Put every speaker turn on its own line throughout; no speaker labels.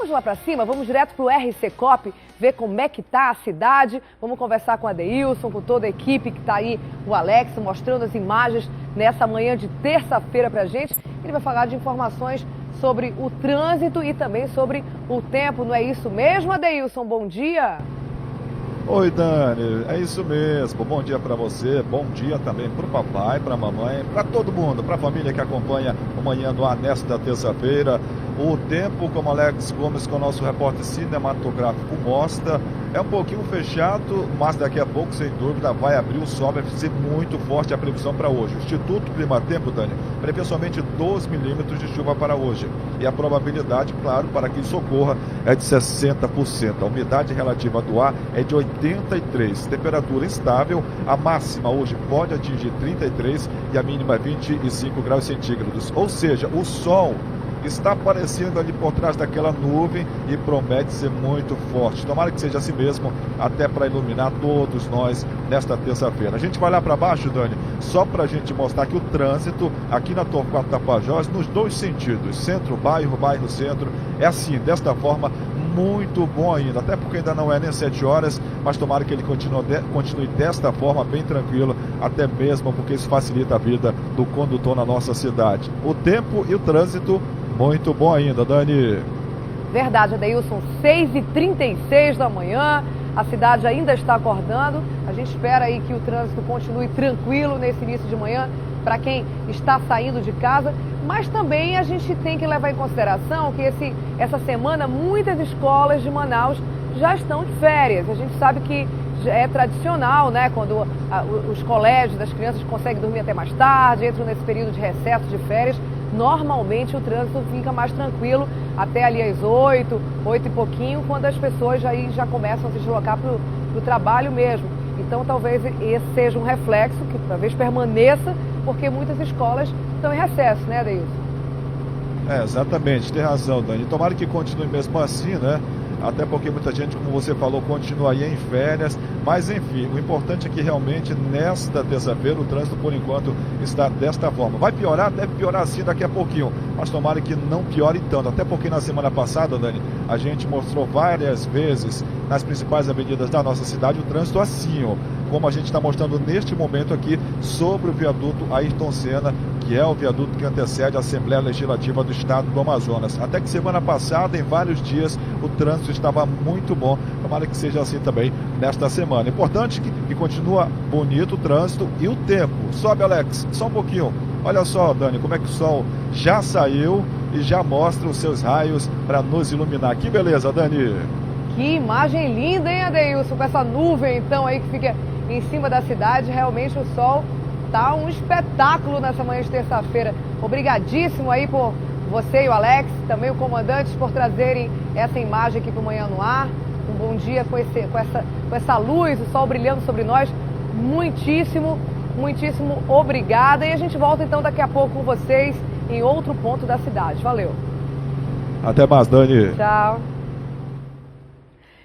vamos lá para cima, vamos direto para o RC Cop, ver como é que tá a cidade. Vamos conversar com a Adeilson, com toda a equipe que está aí, o Alex, mostrando as imagens nessa manhã de terça-feira para a gente. Ele vai falar de informações sobre o trânsito e também sobre o tempo. Não é isso mesmo, Adeilson? Bom dia!
Oi, Dani, é isso mesmo. Bom dia para você, bom dia também para o papai, para a mamãe, para todo mundo, para a família que acompanha o Manhã no Ar nesta terça-feira. O tempo, como Alex Gomes, com o nosso repórter cinematográfico, mostra, é um pouquinho fechado, mas daqui a pouco, sem dúvida, vai abrir o sol, vai ser muito forte a previsão para hoje. O Instituto Climatempo, Dani, prevê somente 12 milímetros de chuva para hoje. E a probabilidade, claro, para que isso ocorra é de 60%. A umidade relativa do ar é de 83%. Temperatura estável, a máxima hoje pode atingir 33 e a mínima 25 graus centígrados. Ou seja, o sol está aparecendo ali por trás daquela nuvem e promete ser muito forte. Tomara que seja assim mesmo, até para iluminar todos nós nesta terça-feira. A gente vai lá para baixo, Dani, só para a gente mostrar que o trânsito aqui na Torquato Tapajós, nos dois sentidos, centro-bairro, bairro-centro, é assim, desta forma, muito bom ainda, até porque ainda não é nem 7 horas, mas tomara que ele continue desta forma, bem tranquilo, até mesmo porque isso facilita a vida do condutor na nossa cidade. O tempo e o trânsito, muito bom ainda, Dani.
Verdade, Adeilson, 6h36 da manhã, a cidade ainda está acordando. A gente espera aí que o trânsito continue tranquilo nesse início de manhã para quem está saindo de casa, mas também a gente tem que levar em consideração que essa semana muitas escolas de Manaus já estão de férias. A gente sabe que é tradicional, né, quando os colégios das crianças conseguem dormir até mais tarde, entram nesse período de recesso de férias. Normalmente o trânsito fica mais tranquilo até ali às 8 e pouquinho, quando as pessoas já começam a se deslocar para o trabalho mesmo. Então talvez esse seja um reflexo que talvez permaneça, porque muitas escolas estão em recesso, né, Adeilson?
Exatamente, tem razão, Dani. Tomara que continue mesmo assim, né? Até porque muita gente, como você falou, continua aí em férias. Mas, enfim, o importante é que realmente nesta terça-feira o trânsito, por enquanto, está desta forma. Vai piorar? Deve piorar sim daqui a pouquinho. Mas tomara que não piore tanto. Até porque na semana passada, Dani, a gente mostrou várias vezes nas principais avenidas da nossa cidade o trânsito assim, ó, como a gente está mostrando neste momento aqui sobre o viaduto Ayrton Senna, que é o viaduto que antecede a Assembleia Legislativa do Estado do Amazonas. Até que semana passada, em vários dias, o trânsito estava muito bom. Tomara que seja assim também nesta semana. Importante que continua bonito o trânsito e o tempo. Sobe, Alex, só um pouquinho. Olha só, Dani, como é que o sol já saiu e já mostra os seus raios para nos iluminar. Que beleza, Dani!
Que imagem linda, hein, Adeilson? Com essa nuvem, então, aí que fica em cima da cidade. Realmente o sol tá um espetáculo nessa manhã de terça-feira. Obrigadíssimo aí por você e o Alex, também o comandante, por trazerem essa imagem aqui para o Manhã no Ar. Um bom dia com essa luz, o sol brilhando sobre nós. Muitíssimo obrigada. E a gente volta então daqui a pouco com vocês em outro ponto da cidade. Valeu.
Até mais, Dani.
Tchau.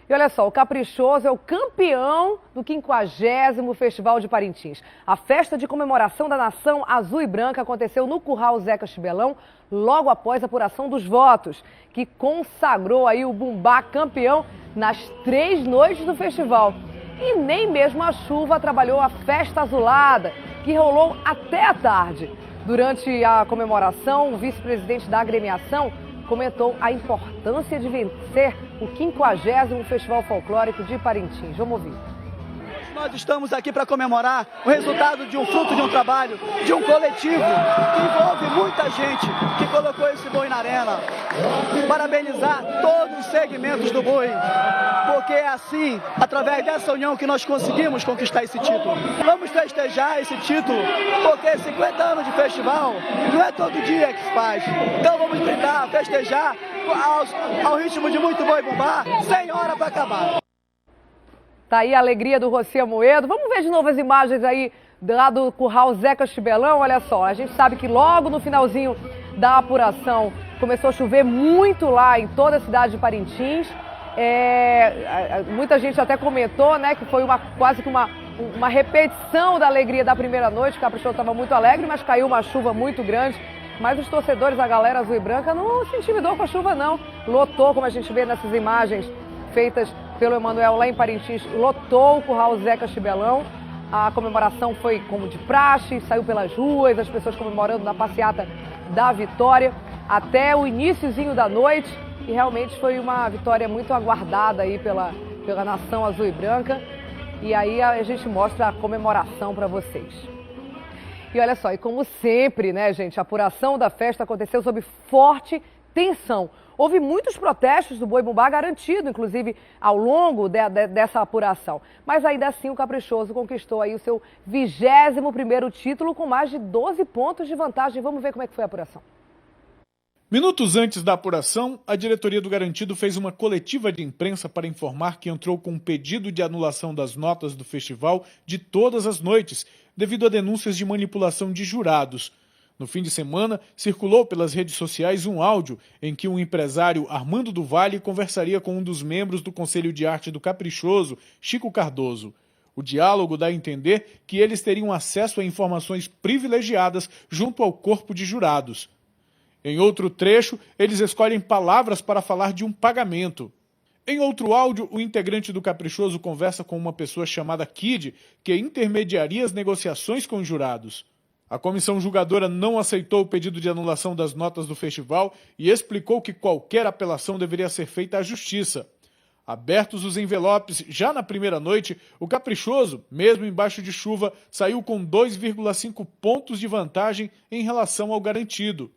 E olha só, o Caprichoso é o campeão do 50º Festival de Parintins. A festa de comemoração da nação azul e branca aconteceu no Curral Zeca Chibelão, logo após a apuração dos votos, que consagrou aí o Bumbá campeão nas 3 noites do festival. E nem mesmo a chuva atrapalhou a festa azulada, que rolou até a tarde. Durante a comemoração, o vice-presidente da agremiação comentou a importância de vencer o 50º Festival Folclórico de Parintins. Vamos ouvir.
Nós estamos aqui para comemorar o resultado de um fruto de um trabalho, de um coletivo que envolve muita gente que colocou esse boi na arena. Parabenizar todos os segmentos do boi, porque é assim, através dessa união, que nós conseguimos conquistar esse título. Vamos festejar esse título, porque 50 anos de festival não é todo dia que se faz. Então vamos brindar, festejar ao ritmo de muito boi bumbá, sem hora para acabar.
Tá aí a alegria do Rossi Amoedo. Vamos ver de novo as imagens aí lá do Curral Zeca Chibelão. Olha só, a gente sabe que logo no finalzinho da apuração começou a chover muito lá em toda a cidade de Parintins. Muita gente até comentou, né, que foi quase que uma repetição da alegria da primeira noite. O Caprichoso estava muito alegre, mas caiu uma chuva muito grande Mas os torcedores, a galera azul e branca, não se intimidou com a chuva, não. Lotou, como a gente vê nessas imagens feitas pelo Emanuel lá em Parintins, lotou o Curral Zeca Chibelão. A comemoração foi como de praxe, saiu pelas ruas, as pessoas comemorando na passeata da vitória até o iniciozinho da noite. E realmente foi uma vitória muito aguardada aí pela nação azul e branca. E aí a gente mostra a comemoração para vocês. E olha só, e como sempre, né, gente, a apuração da festa aconteceu sob forte tensão. Houve muitos protestos do Boi Bumbá garantido, inclusive, ao longo dessa apuração. Mas ainda assim o Caprichoso conquistou aí o seu 21º título com mais de 12 pontos de vantagem. Vamos ver como é que foi a apuração.
Minutos antes da apuração, a diretoria do Garantido fez uma coletiva de imprensa para informar que entrou com um pedido de anulação das notas do festival de todas as noites, devido a denúncias de manipulação de jurados. No fim de semana, circulou pelas redes sociais um áudio em que o empresário Armando do Vale conversaria com um dos membros do Conselho de Arte do Caprichoso, Chico Cardoso. O diálogo dá a entender que eles teriam acesso a informações privilegiadas junto ao corpo de jurados. Em outro trecho, eles escolhem palavras para falar de um pagamento. Em outro áudio, o integrante do Caprichoso conversa com uma pessoa chamada Kid, que intermediaria as negociações com os jurados. A comissão julgadora não aceitou o pedido de anulação das notas do festival e explicou que qualquer apelação deveria ser feita à justiça. Abertos os envelopes, já na primeira noite, o Caprichoso, mesmo embaixo de chuva, saiu com 2,5 pontos de vantagem em relação ao Garantido.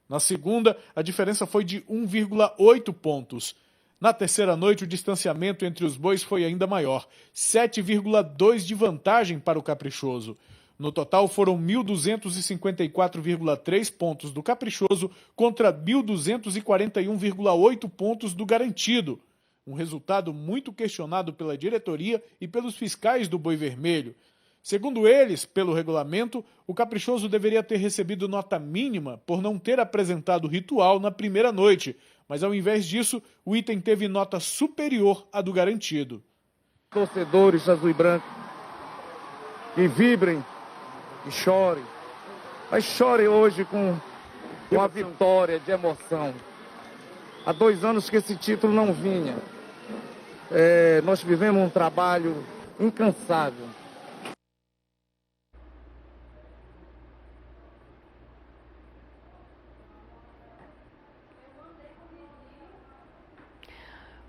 Na segunda, a diferença foi de 1,8 pontos. Na terceira noite, o distanciamento entre os bois foi ainda maior, 7,2 de vantagem para o Caprichoso. No total, foram 1.254,3 pontos do Caprichoso contra 1.241,8 pontos do Garantido. Um resultado muito questionado pela diretoria e pelos fiscais do Boi Vermelho. Segundo eles, pelo regulamento, o Caprichoso deveria ter recebido nota mínima por não ter apresentado o ritual na primeira noite, mas ao invés disso, o item teve nota superior à do Garantido.
Torcedores azul e branco, que vibrem, que chorem, mas chorem hoje com a vitória de emoção. Há 2 anos que esse título não vinha. Nós vivemos um trabalho incansável.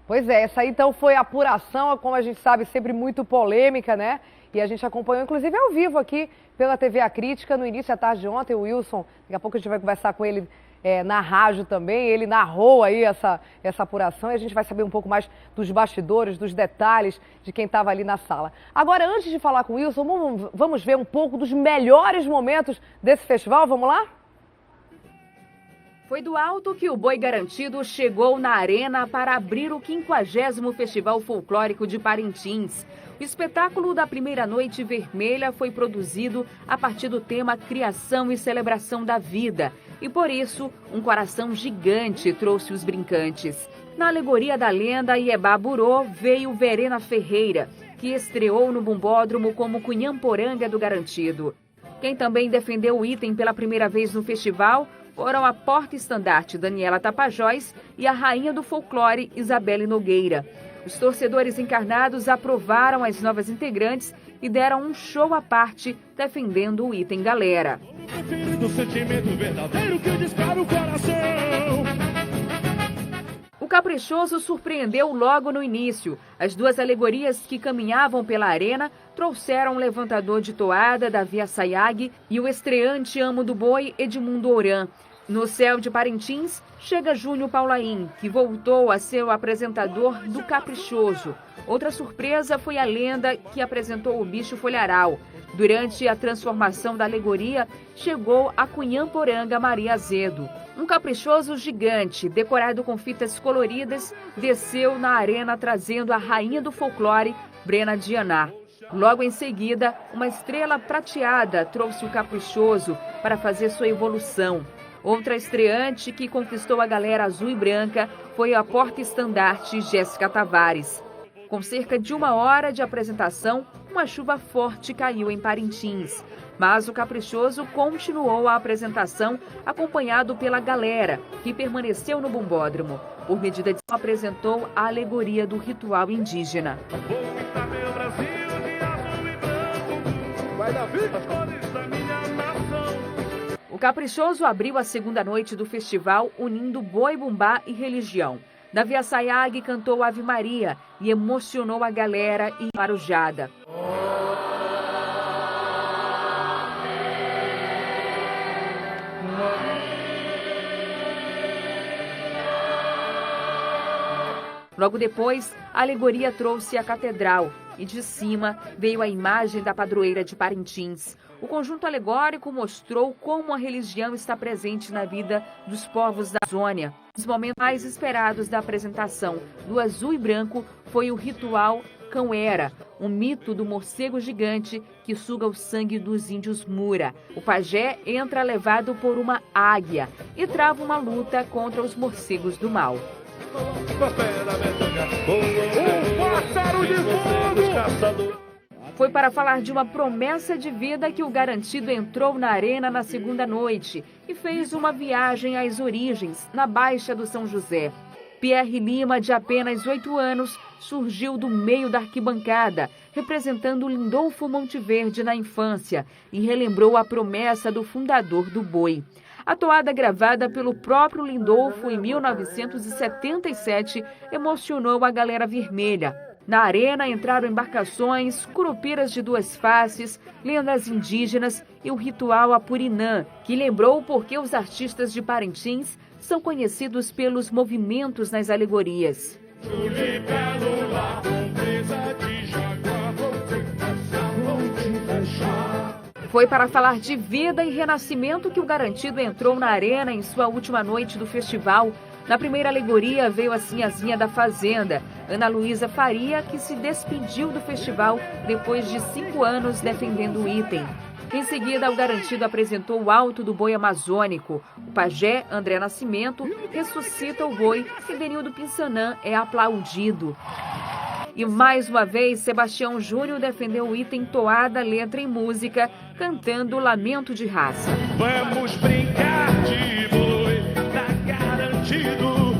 Pois é, essa aí então foi a apuração, como a gente sabe, sempre muito polêmica, né? E a gente acompanhou, inclusive, ao vivo aqui pela TV A Crítica, no início da tarde de ontem, o Wilson, daqui a pouco a gente vai conversar com ele na rádio também, ele narrou aí essa apuração e a gente vai saber um pouco mais dos bastidores, dos detalhes de quem estava ali na sala. Agora, antes de falar com o Wilson, vamos ver um pouco dos melhores momentos desse festival, vamos lá?
Foi do alto que o Boi Garantido chegou na arena para abrir o 50º Festival Folclórico de Parintins. O espetáculo da primeira noite vermelha foi produzido a partir do tema Criação e Celebração da Vida. E por isso, um coração gigante trouxe os brincantes. Na alegoria da lenda Iebá Burô veio Verena Ferreira, que estreou no Bumbódromo como Cunhamporanga do Garantido. Quem também defendeu o item pela primeira vez no festival foram a porta-estandarte Daniela Tapajós e a rainha do folclore Isabelle Nogueira. Os torcedores encarnados aprovaram as novas integrantes e deram um show à parte defendendo o item galera. O Caprichoso surpreendeu logo no início. As 2 alegorias que caminhavam pela arena trouxeram o levantador de toada, Davi Assayag, e o estreante amo do boi, Edmundo Oran. No céu de Parintins, chega Júnior Paulaim, que voltou a ser o apresentador do Caprichoso. Outra surpresa foi a lenda que apresentou o bicho folharal. Durante a transformação da alegoria, chegou a Cunhamporanga Maria Azedo. Um caprichoso gigante, decorado com fitas coloridas, desceu na arena trazendo a rainha do folclore, Brena Dianá. Logo em seguida, uma estrela prateada trouxe o Caprichoso para fazer sua evolução. Outra estreante que conquistou a galera azul e branca foi a porta-estandarte Jéssica Tavares. Com cerca de 1 hora de apresentação, uma chuva forte caiu em Parintins. Mas o Caprichoso continuou a apresentação, acompanhado pela galera, que permaneceu no bumbódromo. Por medida de apresentou a alegoria do ritual indígena. O Caprichoso abriu a segunda noite do festival unindo boi-bumbá e religião. Davi Assayag cantou Ave Maria e emocionou a galera e marujada. Logo depois, a alegoria trouxe a catedral e de cima veio a imagem da padroeira de Parintins. O conjunto alegórico mostrou como a religião está presente na vida dos povos da Amazônia. Os momentos mais esperados da apresentação do Azul e Branco foi o ritual Cão-Era, um mito do morcego gigante que suga o sangue dos índios Mura. O pajé entra levado por uma águia e trava uma luta contra os morcegos do mal. Foi para falar de uma promessa de vida que o Garantido entrou na arena na segunda noite e fez uma viagem às origens, na Baixa do São José. Pierre Lima, de apenas 8 anos, surgiu do meio da arquibancada, representando Lindolfo Monteverde na infância e relembrou a promessa do fundador do boi. A toada gravada pelo próprio Lindolfo em 1977 emocionou a galera vermelha. Na arena entraram embarcações, curupiras de duas faces, lendas indígenas e o ritual Apurinã, que lembrou por que os artistas de Parintins são conhecidos pelos movimentos nas alegorias. Foi para falar de vida e renascimento que o Garantido entrou na arena em sua última noite do festival. Na primeira alegoria veio a Sinhazinha da Fazenda, Ana Luísa Faria, que se despediu do festival depois de 5 anos defendendo o item. Em seguida, o Garantido apresentou o Alto do Boi Amazônico. O pajé, André Nascimento, ressuscita o boi e Denildo Pinsanã é aplaudido. E mais uma vez, Sebastião Júnior defendeu o item toada, letra e música, cantando Lamento de Raça.
Vamos brincar de boi, tá garantido.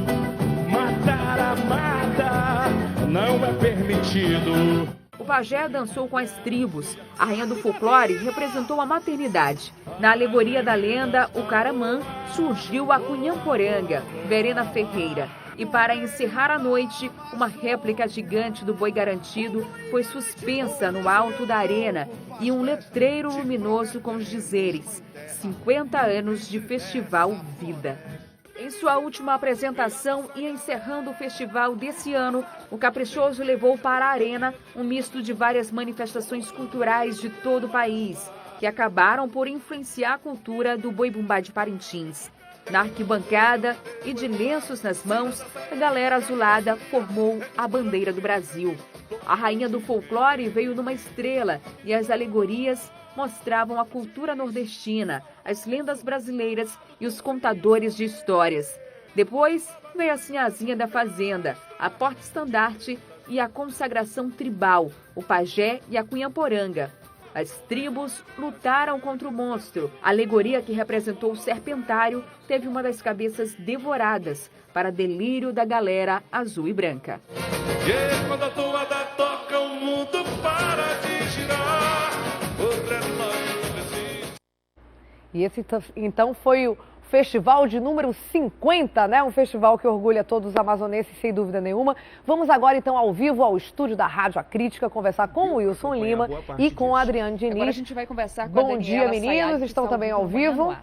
Matar a mata não é permitido.
O pajé dançou com as tribos. A rainha do folclore representou a maternidade. Na alegoria da lenda, o Caramã, surgiu a Cunhamporanga, Verena Ferreira. E para encerrar a noite, uma réplica gigante do boi Garantido foi suspensa no alto da arena e um letreiro luminoso com os dizeres: 50 anos de Festival Vida. Em sua última apresentação e encerrando o festival desse ano, o Caprichoso levou para a arena um misto de várias manifestações culturais de todo o país, que acabaram por influenciar a cultura do boi-bumbá de Parintins. Na arquibancada e de lenços nas mãos, a galera azulada formou a bandeira do Brasil. A rainha do folclore veio numa estrela e as alegorias mostravam a cultura nordestina, as lendas brasileiras e os contadores de histórias. Depois veio a Sinhazinha da Fazenda, a porta-estandarte e a consagração tribal, o pajé e a Cunhamporanga. As tribos lutaram contra o monstro. A alegoria que representou o serpentário teve uma das cabeças devoradas, para delírio da galera azul e branca.
E quando a toada toca, o mundo para de girar.
E esse, então, foi o festival de número 50, né? Um festival que orgulha todos os amazonenses, sem dúvida nenhuma. Vamos agora, então, ao vivo, ao estúdio da Rádio A Crítica, conversar com o Wilson Lima e com a Adriane Diniz.
Agora a gente vai conversar com a
Bom dia, meninos. Estão também ao vivo.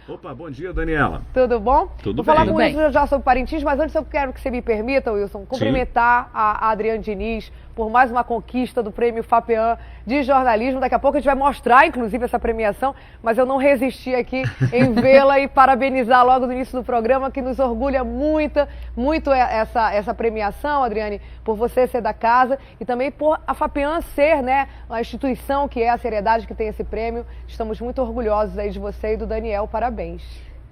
Opa, bom dia, Daniela.
Tudo bom?
Tudo
Vou falar
bem.
com o Wilson já sobre Parintins, mas antes eu quero que você me permita, Wilson, cumprimentar a Adriane Diniz por mais uma conquista do Prêmio FAPEAM de jornalismo. Daqui a pouco a gente vai mostrar, inclusive, essa premiação, mas eu não resisti aqui em vê-la e parabenizar logo no início do programa, que nos orgulha muito essa premiação, Adriane, por você ser da casa e também por a FAPEAM ser, né, uma instituição que é a seriedade que tem esse prêmio. Estamos muito orgulhosos aí de você e do Daniel, parabéns.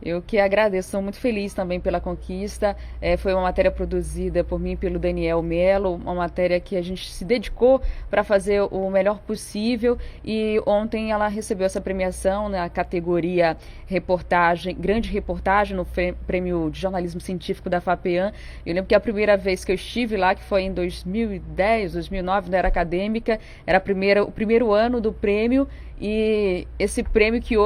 Eu que agradeço, estou muito feliz também pela conquista. Foi uma matéria produzida por mim e pelo Daniel Melo, uma matéria que a gente se dedicou para fazer o melhor possível, e ontem ela recebeu essa premiação na categoria reportagem, grande reportagem, no Prêmio de Jornalismo Científico da FAPEAM. Eu lembro que a primeira vez que eu estive lá, que foi em 2010, 2009, não era acadêmica, era o primeiro ano do prêmio, e esse prêmio que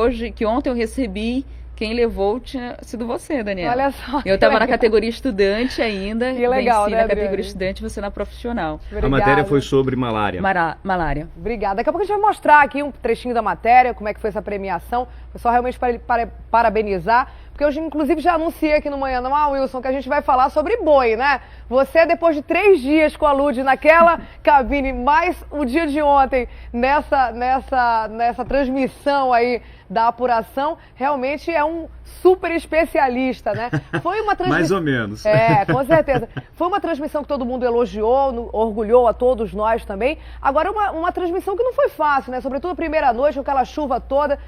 ontem eu recebi, quem levou tinha sido você, Daniela.
Olha só.
Eu estava na categoria estudante ainda.
Que legal,
venci
né,
na categoria
Adriane?
estudante, você na profissional.
Obrigada.
A matéria foi sobre malária.
Malária.
Obrigada. Daqui a pouco a gente vai mostrar aqui um trechinho da matéria, como é que foi essa premiação. Foi só realmente para parabenizar, porque hoje, inclusive, já anunciei aqui no Manhã Não, Wilson, que a gente vai falar sobre boi, né? Você, depois de 3 dias com a Lud naquela cabine, mais o dia de ontem, nessa transmissão aí da apuração, realmente é um super especialista, né? Foi uma transmissão...
Mais ou menos.
Com certeza. Foi uma transmissão que todo mundo elogiou, orgulhou a todos nós também. Agora, uma transmissão que não foi fácil, né? Sobretudo a primeira noite, com aquela chuva toda.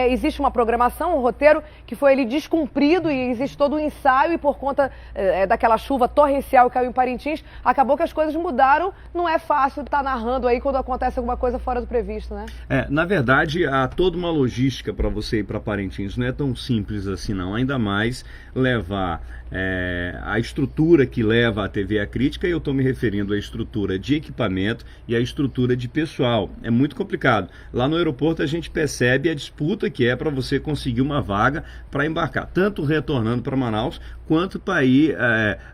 Existe uma programação, um roteiro que foi ele descumprido, e existe todo um ensaio, e por conta daquela chuva torrencial que caiu em Parintins, acabou que as coisas mudaram. Não é fácil estar narrando aí quando acontece alguma coisa fora do previsto, né?
Na verdade, há toda uma logística para você ir para Parintins. Não é tão simples assim, não. Ainda mais levar a estrutura que leva a TV A Crítica, e eu estou me referindo à estrutura de equipamento e à estrutura de pessoal. É muito complicado. Lá no aeroporto a gente percebe a disputa que é para você conseguir uma vaga para embarcar, tanto retornando para Manaus, quanto para ir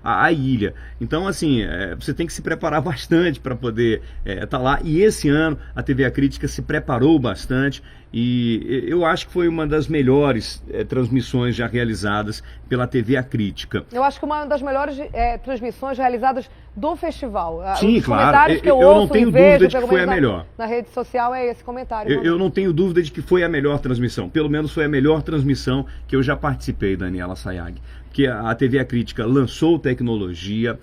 à ilha. Então, assim, você tem que se preparar bastante para poder estar lá. E esse ano a TV A Crítica se preparou bastante, e eu acho que foi uma das melhores transmissões já realizadas pela TV A Crítica.
Eu acho que uma das melhores transmissões realizadas do festival.
Sim,
os
claro.
comentários que eu
não
ouço
tenho
e vejo,
dúvida de que foi a melhor.
Na rede social é esse comentário.
Eu não tenho dúvida de que foi a melhor transmissão. Pelo menos foi a melhor transmissão que eu já participei, Daniela Sayag. Porque a TV A Crítica lançou tecnologia,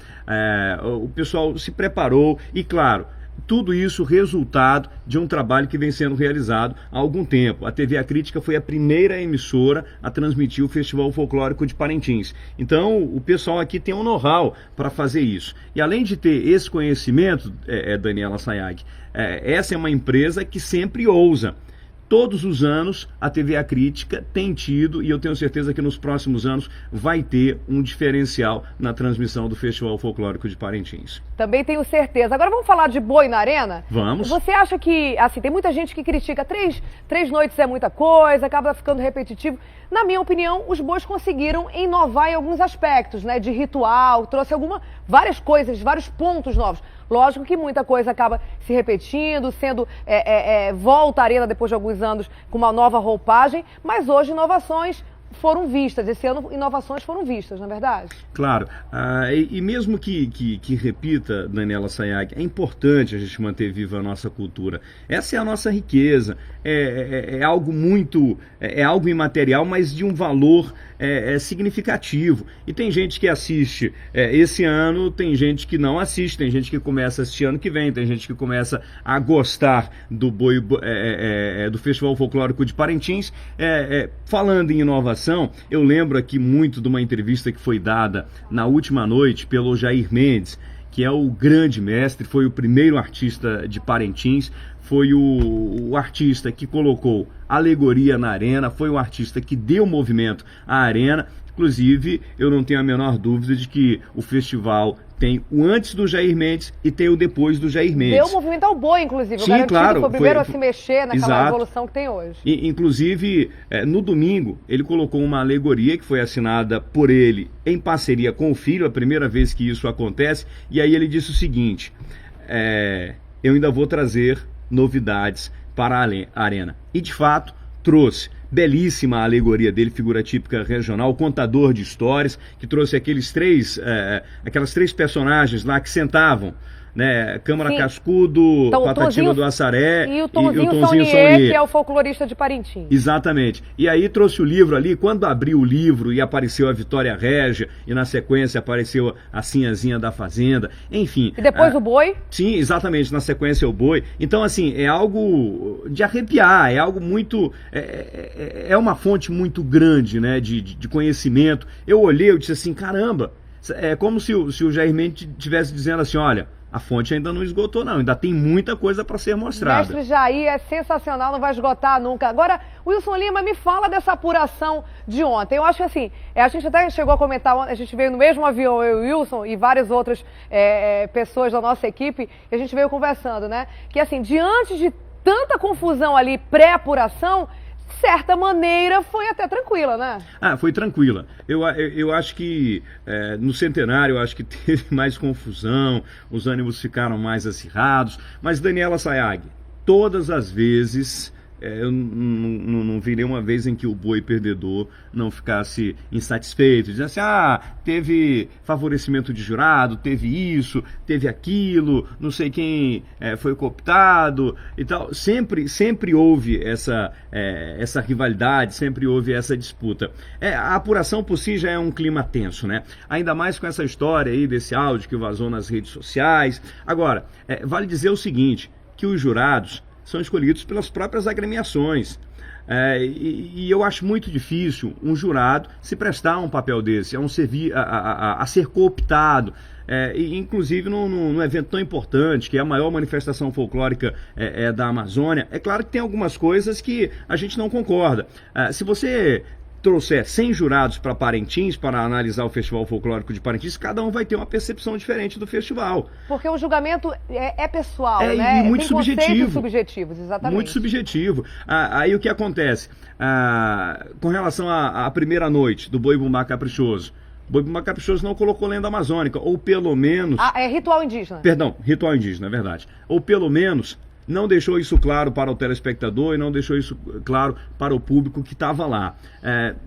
o pessoal se preparou e, claro, tudo isso resultado de um trabalho que vem sendo realizado há algum tempo. A TV A Crítica foi a primeira emissora a transmitir o Festival Folclórico de Parintins. Então, o pessoal aqui tem um know-how para fazer isso. E além de ter esse conhecimento, Daniela Sayag, essa é uma empresa que sempre ousa. Todos os anos a TV A Crítica tem tido, e eu tenho certeza que nos próximos anos vai ter um diferencial na transmissão do Festival Folclórico de Parintins.
Também tenho certeza. Agora vamos falar de boi na arena?
Vamos.
Você acha que, assim, tem muita gente que critica, três noites é muita coisa, acaba ficando repetitivo. Na minha opinião, os bois conseguiram inovar em alguns aspectos, né? De ritual, trouxe várias coisas, vários pontos novos. Lógico que muita coisa acaba se repetindo, sendo volta à arena depois de alguns anos com uma nova roupagem, mas hoje inovações foram vistas. Esse ano inovações foram vistas, não é verdade?
Claro. E mesmo que repita, Daniela Sayag, é importante a gente manter viva a nossa cultura. Essa é a nossa riqueza. É algo muito... É algo imaterial, mas de um valor significativo. E tem gente que assiste esse ano, tem gente que não assiste, tem gente que começa a assistir ano que vem, tem gente que começa a gostar do boi do Festival Folclórico de Parintins. Falando em inovação, eu lembro aqui muito de uma entrevista que foi dada na última noite pelo Jair Mendes, que é o grande mestre, foi o primeiro artista de Parintins, foi o artista que colocou alegoria na arena, foi o artista que deu movimento à arena. Inclusive, eu não tenho a menor dúvida de que o festival tem o antes do Jair Mendes e tem o depois do Jair Mendes.
Deu movimento ao boi, inclusive.
Sim,
o
claro.
Foi o primeiro a se mexer naquela
Exato.
evolução que tem hoje.
Inclusive, no domingo, ele colocou uma alegoria que foi assinada por ele em parceria com o filho, a primeira vez que isso acontece, e aí ele disse o seguinte: eu ainda vou trazer novidades para a arena. E de fato, trouxe. Belíssima a alegoria dele, figura típica regional, contador de histórias, que trouxe aquelas três personagens lá que sentavam né? Câmara
Sim.
Cascudo,
Então, o
Patativa
Tonzinho-
do Açaré
E o Tonzinho
Tonzinho
Saunier, que é o folclorista de Parintins.
Exatamente. E aí trouxe o livro ali, quando abriu o livro e apareceu a Vitória Régia, e na sequência apareceu a Sinhazinha da Fazenda, enfim.
E depois o Boi?
Sim, exatamente, na sequência o Boi. Então, assim, é algo de arrepiar, é algo muito... É uma fonte muito grande, né, de conhecimento. Eu olhei, eu disse assim, caramba, é como se o Jair Mendes estivesse dizendo assim, olha, a fonte ainda não esgotou não, ainda tem muita coisa para ser mostrada.
Mestre Jair é sensacional, não vai esgotar nunca. Agora, Wilson Lima, me fala dessa apuração de ontem. Eu acho que assim, a gente até chegou a comentar, a gente veio no mesmo avião, eu e o Wilson e várias outras pessoas da nossa equipe, e a gente veio conversando, né? Que assim, diante de tanta confusão ali, pré-apuração, de certa maneira foi até tranquila, né?
Ah, foi tranquila. Eu acho que no centenário eu acho que teve mais confusão, os ânimos ficaram mais acirrados, mas Daniela Sayag, todas as vezes, eu não vi nenhuma vez em que o boi perdedor não ficasse insatisfeito, dizendo assim, teve favorecimento de jurado, teve isso, teve aquilo, não sei quem foi cooptado e tal. Sempre houve essa rivalidade, sempre houve essa disputa. A apuração por si já é um clima tenso, né? Ainda mais com essa história aí desse áudio que vazou nas redes sociais. Agora, vale dizer o seguinte, que os jurados são escolhidos pelas próprias agremiações. E eu acho muito difícil um jurado se prestar a um papel desse, a ser cooptado. Inclusive num evento tão importante, que é a maior manifestação folclórica da Amazônia. É claro que tem algumas coisas que a gente não concorda. Se você trouxer 100 jurados para Parintins, para analisar o Festival Folclórico de Parintins, cada um vai ter uma percepção diferente do festival.
Porque o julgamento é pessoal,
E
né?
muito
tem
subjetivo.
conceitos subjetivos, exatamente.
Muito subjetivo. Aí o que acontece? Com relação à primeira noite do Boi Bumbá Caprichoso, o Boi Bumbá Caprichoso não colocou lenda amazônica, ou pelo menos...
é ritual indígena.
Perdão, ritual indígena, é verdade. Ou pelo menos não deixou isso claro para o telespectador e não deixou isso claro para o público que estava lá.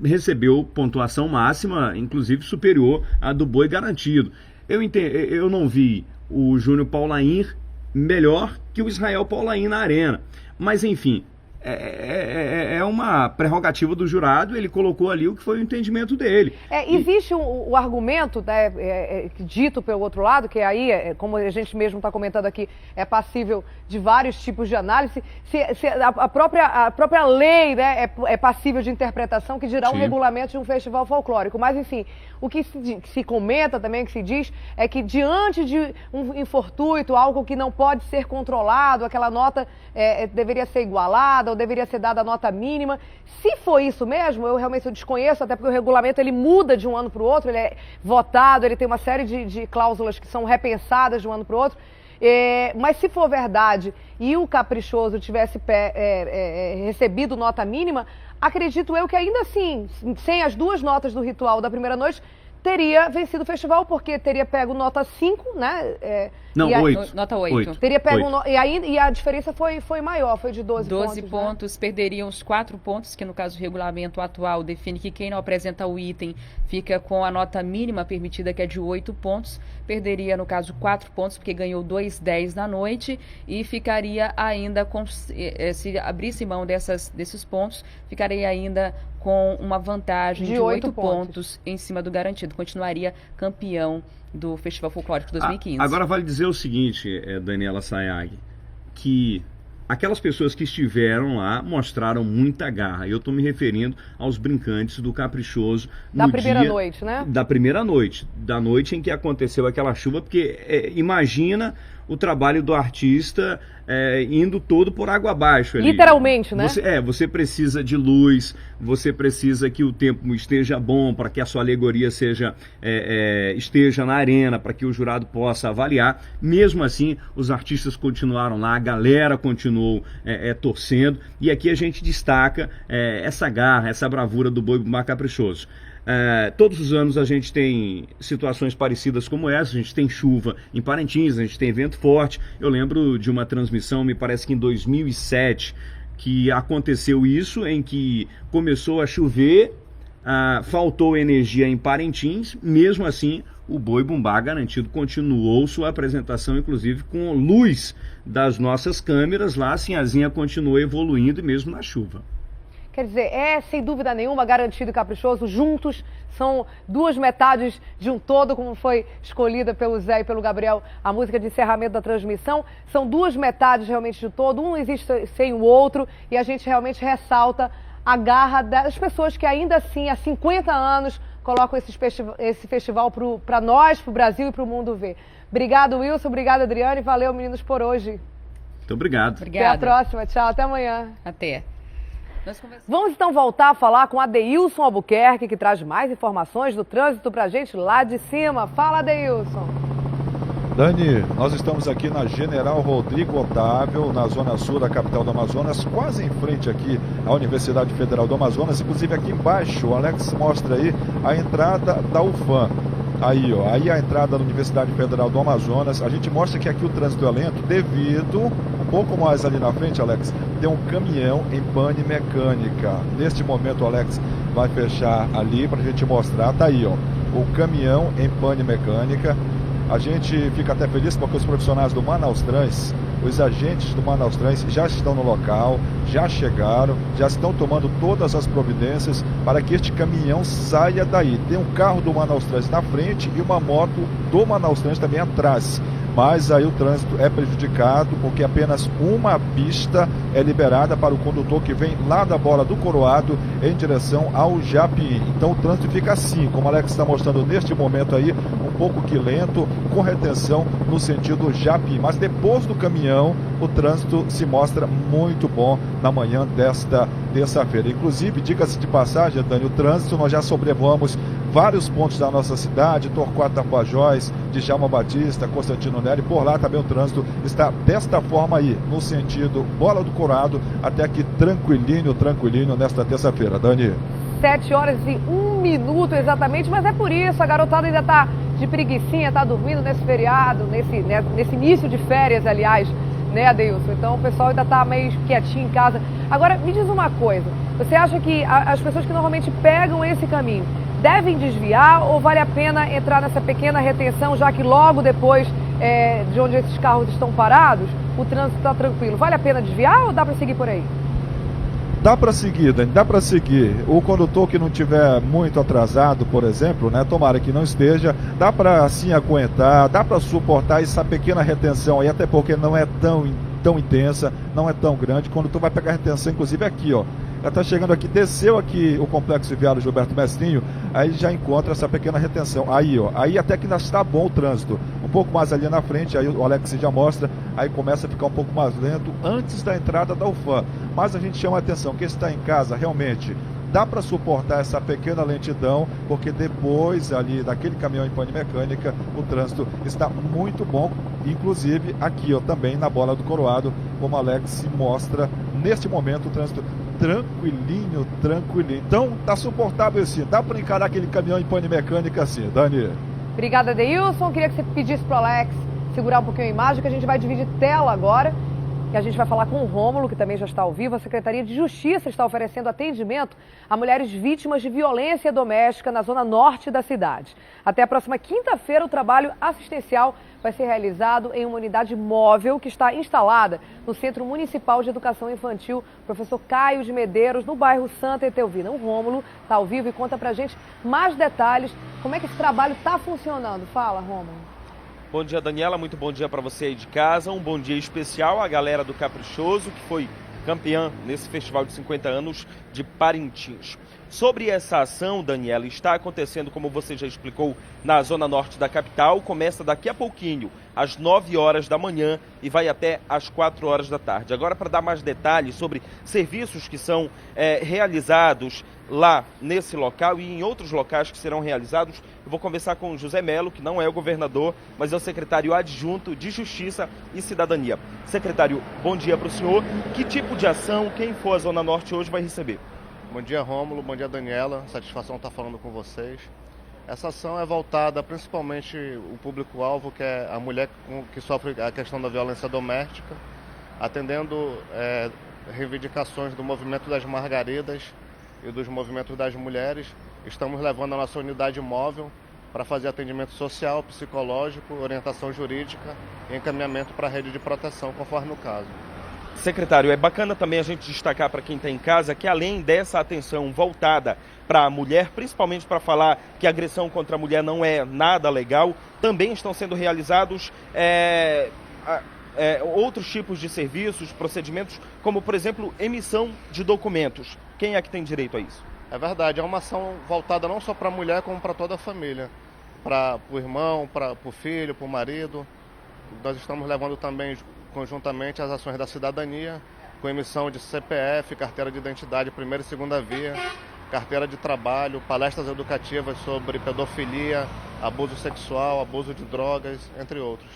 Recebeu pontuação máxima, inclusive superior à do Boi Garantido. Eu não vi o Júnior Paulain melhor que o Israel Paulain na arena. Mas, enfim, é uma prerrogativa do jurado, ele colocou ali o que foi o entendimento dele.
Existe o argumento, né, dito pelo outro lado, que aí, como a gente mesmo está comentando aqui, é passível de vários tipos de análise, se a própria lei, né, é passível de interpretação, que dirá um regulamento de um festival folclórico. Mas, enfim, o que se comenta também, que se diz, é que diante de um infortúnio, algo que não pode ser controlado, aquela nota deveria ser igualada, ou deveria ser dada a nota mínima. Se for isso mesmo, eu realmente desconheço, até porque o regulamento ele muda de um ano para o outro, ele é votado, ele tem uma série de cláusulas que são repensadas de um ano para o outro. Mas se for verdade e o Caprichoso tivesse recebido nota mínima, acredito eu que ainda assim, sem as duas notas do ritual da primeira noite, teria vencido o festival, porque teria pego nota 5, né?
Não, 8.
Nota 8.
Teria pego e a diferença foi maior, foi de 12 pontos.
12 pontos, né? Perderiam os 4 pontos, que no caso o regulamento atual define que quem não apresenta o item fica com a nota mínima permitida, que é de 8 pontos. Perderia, no caso, 4 pontos, porque ganhou 2,10 na noite, e ficaria ainda, se abrisse mão desses pontos, ficaria ainda com uma vantagem de 8 pontos em cima do garantido. Continuaria campeão do Festival Folclórico 2015.
Agora vale dizer o seguinte, Daniela Sayag, que aquelas pessoas que estiveram lá mostraram muita garra. Eu estou me referindo aos brincantes do Caprichoso
da primeira noite, né?
Da primeira noite, da noite em que aconteceu aquela chuva, porque imagina o trabalho do artista indo todo por água abaixo ali.
Literalmente, né?
Você precisa de luz, você precisa que o tempo esteja bom para que a sua alegoria esteja na arena, para que o jurado possa avaliar. Mesmo assim, os artistas continuaram lá, a galera continuou torcendo, e aqui a gente destaca essa garra, essa bravura do Boi Bumbá Caprichoso. Todos os anos a gente tem situações parecidas como essa, a gente tem chuva em Parintins, a gente tem vento forte. Eu lembro de uma transmissão, me parece que em 2007, que aconteceu isso, em que começou a chover, faltou energia em Parintins, mesmo assim o Boi Bumbá Garantido continuou sua apresentação, inclusive com luz das nossas câmeras lá, a Sinhazinha continuou evoluindo e mesmo na chuva.
Quer dizer, sem dúvida nenhuma, Garantido e Caprichoso juntos são duas metades de um todo, como foi escolhida pelo Zé e pelo Gabriel a música de encerramento da transmissão. São duas metades realmente de todo, um existe sem o outro, e a gente realmente ressalta a garra das pessoas que ainda assim, há 50 anos, colocam esse festival para nós, para o Brasil e para o mundo ver. Obrigado, Wilson, obrigado, Adriane, valeu, meninos, por hoje.
Muito obrigado.
Obrigada.
Até a próxima, tchau, até amanhã.
Até.
Vamos então voltar a falar com Adeilson Albuquerque, que traz mais informações do trânsito pra gente lá de cima. Fala, Adeilson.
Dani, nós estamos aqui na General Rodrigo Otávio, na zona sul da capital do Amazonas, quase em frente aqui à Universidade Federal do Amazonas, inclusive aqui embaixo, o Alex mostra aí a entrada da UFAM. Aí, ó, aí a entrada da Universidade Federal do Amazonas. A gente mostra que aqui o trânsito é lento devido, um pouco mais ali na frente, Alex, tem um caminhão em pane mecânica. Neste momento, o Alex vai fechar ali para a gente mostrar. Tá aí, ó, o caminhão em pane mecânica. A gente fica até feliz porque os profissionais do Manaus Trans, os agentes do Manaus Trans já estão no local, já chegaram, já estão tomando todas as providências para que este caminhão saia daí. Tem um carro do Manaus Trans na frente e uma moto do Manaus Trans também atrás. Mas aí o trânsito é prejudicado porque apenas uma pista é liberada para o condutor que vem lá da Bola do Coroado em direção ao Japim. Então o trânsito fica assim, como o Alex está mostrando neste momento aí, um pouco que lento, com retenção no sentido Japim. Mas depois do caminhão, o trânsito se mostra muito bom na manhã desta terça-feira. Inclusive, diga-se de passagem, Dani, o trânsito nós já sobrevoamos vários pontos da nossa cidade, Torquato Tapajós, Djalma Batista, Constantino Neri. Por lá também o trânsito está desta forma aí, no sentido Bola do Corado, até aqui tranquilinho nesta terça-feira. Dani.
7h01 exatamente, mas é por isso, a garotada ainda está de preguicinha, está dormindo nesse feriado, nesse início de férias, aliás, né, Adeilson? Então o pessoal ainda está meio quietinho em casa. Agora, me diz uma coisa, você acha que as pessoas que normalmente pegam esse caminho devem desviar ou vale a pena entrar nessa pequena retenção, já que logo depois de onde esses carros estão parados, o trânsito está tranquilo? Vale a pena desviar ou dá para seguir por aí?
Dá para seguir, Dani, dá para seguir. O condutor que não tiver muito atrasado, por exemplo, né, tomara que não esteja, dá para assim aguentar, dá para suportar essa pequena retenção aí, até porque não é tão intensa, não é tão grande. Quando tu vai pegar a retenção, inclusive aqui, ó, já está chegando aqui, desceu aqui o Complexo Viário Gilberto Mestrinho, aí já encontra essa pequena retenção. Aí, ó, aí até que ainda está bom o trânsito. Um pouco mais ali na frente, aí o Alex já mostra, aí começa a ficar um pouco mais lento antes da entrada da UFAM. Mas a gente chama a atenção, quem está em casa realmente dá para suportar essa pequena lentidão, porque depois ali daquele caminhão em pane mecânica, o trânsito está muito bom, inclusive aqui, ó, também na Bola do Coroado, como o Alex se mostra neste momento, o trânsito tranquilinho. Então tá suportável assim, dá para encarar aquele caminhão em pane mecânica assim, Dani.
Obrigada, Adeilson. Queria que você pedisse pro Alex segurar um pouquinho a imagem, que a gente vai dividir tela agora. Que a gente vai falar com o Rômulo, que também já está ao vivo. A Secretaria de Justiça está oferecendo atendimento a mulheres vítimas de violência doméstica na zona norte da cidade. Até a próxima quinta-feira, o trabalho assistencial vai ser realizado em uma unidade móvel que está instalada no Centro Municipal de Educação Infantil Professor Caio de Medeiros, no bairro Santa Etelvina. O Rômulo está ao vivo e conta pra gente mais detalhes, como é que esse trabalho está funcionando. Fala, Rômulo.
Bom dia, Daniela, muito bom dia para você aí de casa, um bom dia especial à galera do Caprichoso, que foi campeã nesse festival de 50 anos de Parintins. Sobre essa ação, Daniela, está acontecendo, como você já explicou, na zona norte da capital, começa daqui a pouquinho, às 9 horas da manhã e vai até às 4 horas da tarde. Agora, para dar mais detalhes sobre serviços que são realizados lá nesse local e em outros locais que serão realizados, eu vou conversar com o José Melo, que não é o governador, mas é o secretário adjunto de Justiça e Cidadania. Secretário, bom dia para o senhor. Que tipo de ação quem for à Zona Norte hoje vai receber?
Bom dia, Rômulo. Bom dia, Daniela. Satisfação estar falando com vocês. Essa ação é voltada principalmente o público-alvo, que é a mulher que sofre a questão da violência doméstica, atendendo reivindicações do Movimento das Margaridas e dos movimentos das mulheres, estamos levando a nossa unidade móvel para fazer atendimento social, psicológico, orientação jurídica e encaminhamento para a rede de proteção, conforme o caso.
Secretário, é bacana também a gente destacar para quem está em casa que além dessa atenção voltada para a mulher, principalmente para falar que a agressão contra a mulher não é nada legal, também estão sendo realizados outros tipos de serviços, procedimentos, como por exemplo, emissão de documentos. Quem é que tem direito a isso?
É verdade, é uma ação voltada não só para a mulher, como para toda a família. Para o irmão, para o filho, para o marido. Nós estamos levando também conjuntamente as ações da cidadania, com emissão de CPF, carteira de identidade, primeira e segunda via, carteira de trabalho, palestras educativas sobre pedofilia, abuso sexual, abuso de drogas, entre outros.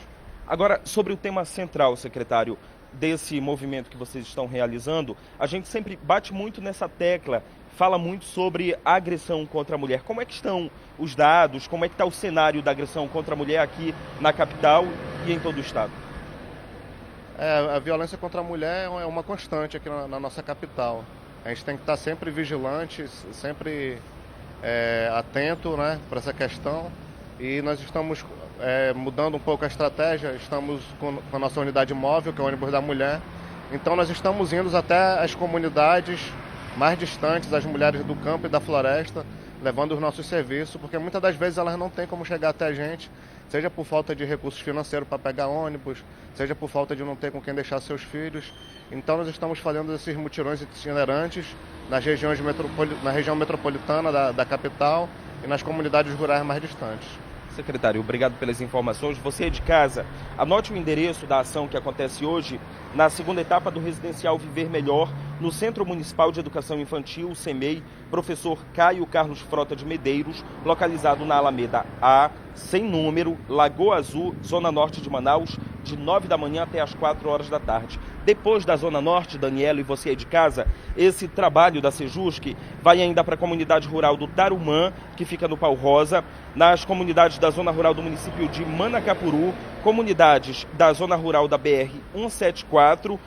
Agora, sobre o tema central, secretário, desse movimento que vocês estão realizando, a gente sempre bate muito nessa tecla, fala muito sobre a agressão contra a mulher. Como é que estão os dados, como é que está o cenário da agressão contra a mulher aqui na capital e em todo o estado?
A violência contra a mulher é uma constante aqui na nossa capital. A gente tem que estar sempre vigilante, sempre atento, né, para essa questão. E nós estamos mudando um pouco a estratégia, estamos com a nossa unidade móvel, que é o ônibus da mulher. Então nós estamos indo até as comunidades mais distantes, as mulheres do campo e da floresta, levando os nossos serviços, porque muitas das vezes elas não têm como chegar até a gente, seja por falta de recursos financeiros para pegar ônibus, seja por falta de não ter com quem deixar seus filhos. Então nós estamos fazendo esses mutirões itinerantes na região metropolitana da capital e nas comunidades rurais mais distantes.
Secretário, obrigado pelas informações. Você de casa, anote o endereço da ação que acontece hoje na segunda etapa do Residencial Viver Melhor, no Centro Municipal de Educação Infantil, CEMEI, professor Caio Carlos Frota de Medeiros, localizado na Alameda A, sem número, Lagoa Azul, Zona Norte de Manaus, de 9 da manhã até as 4 horas da tarde. Depois da Zona Norte, Daniela e você aí de casa, esse trabalho da Sejusc vai ainda para a comunidade rural do Tarumã, que fica no Pau Rosa, nas comunidades da Zona Rural do município de Manacapuru, comunidades da Zona Rural da BR-174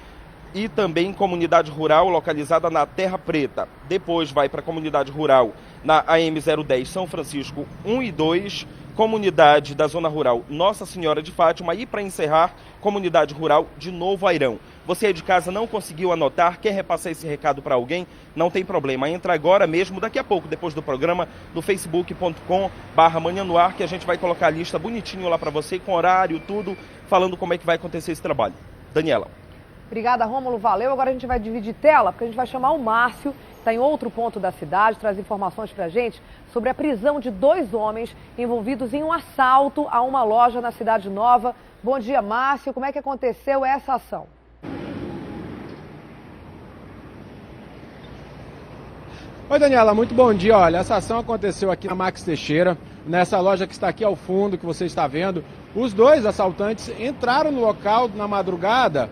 e também comunidade rural localizada na Terra Preta. Depois vai para a comunidade rural na AM010 São Francisco 1 e 2, comunidade da Zona Rural Nossa Senhora de Fátima e, para encerrar, comunidade rural de Novo Airão. Você aí de casa não conseguiu anotar, quer repassar esse recado para alguém? Não tem problema, entra agora mesmo, daqui a pouco, depois do programa, no facebook.com/Manhã no Ar, que a gente vai colocar a lista bonitinho lá para você, com horário, tudo, falando como é que vai acontecer esse trabalho. Daniela.
Obrigada, Rômulo, valeu. Agora a gente vai dividir tela, porque a gente vai chamar o Márcio, que está em outro ponto da cidade, traz informações para a gente sobre a prisão de 2 homens envolvidos em um assalto a uma loja na Cidade Nova. Bom dia, Márcio. Como é que aconteceu essa ação?
Oi, Daniela, muito bom dia. Olha, essa ação aconteceu aqui na Max Teixeira, nessa loja que está aqui ao fundo, que você está vendo. Os 2 assaltantes entraram no local na madrugada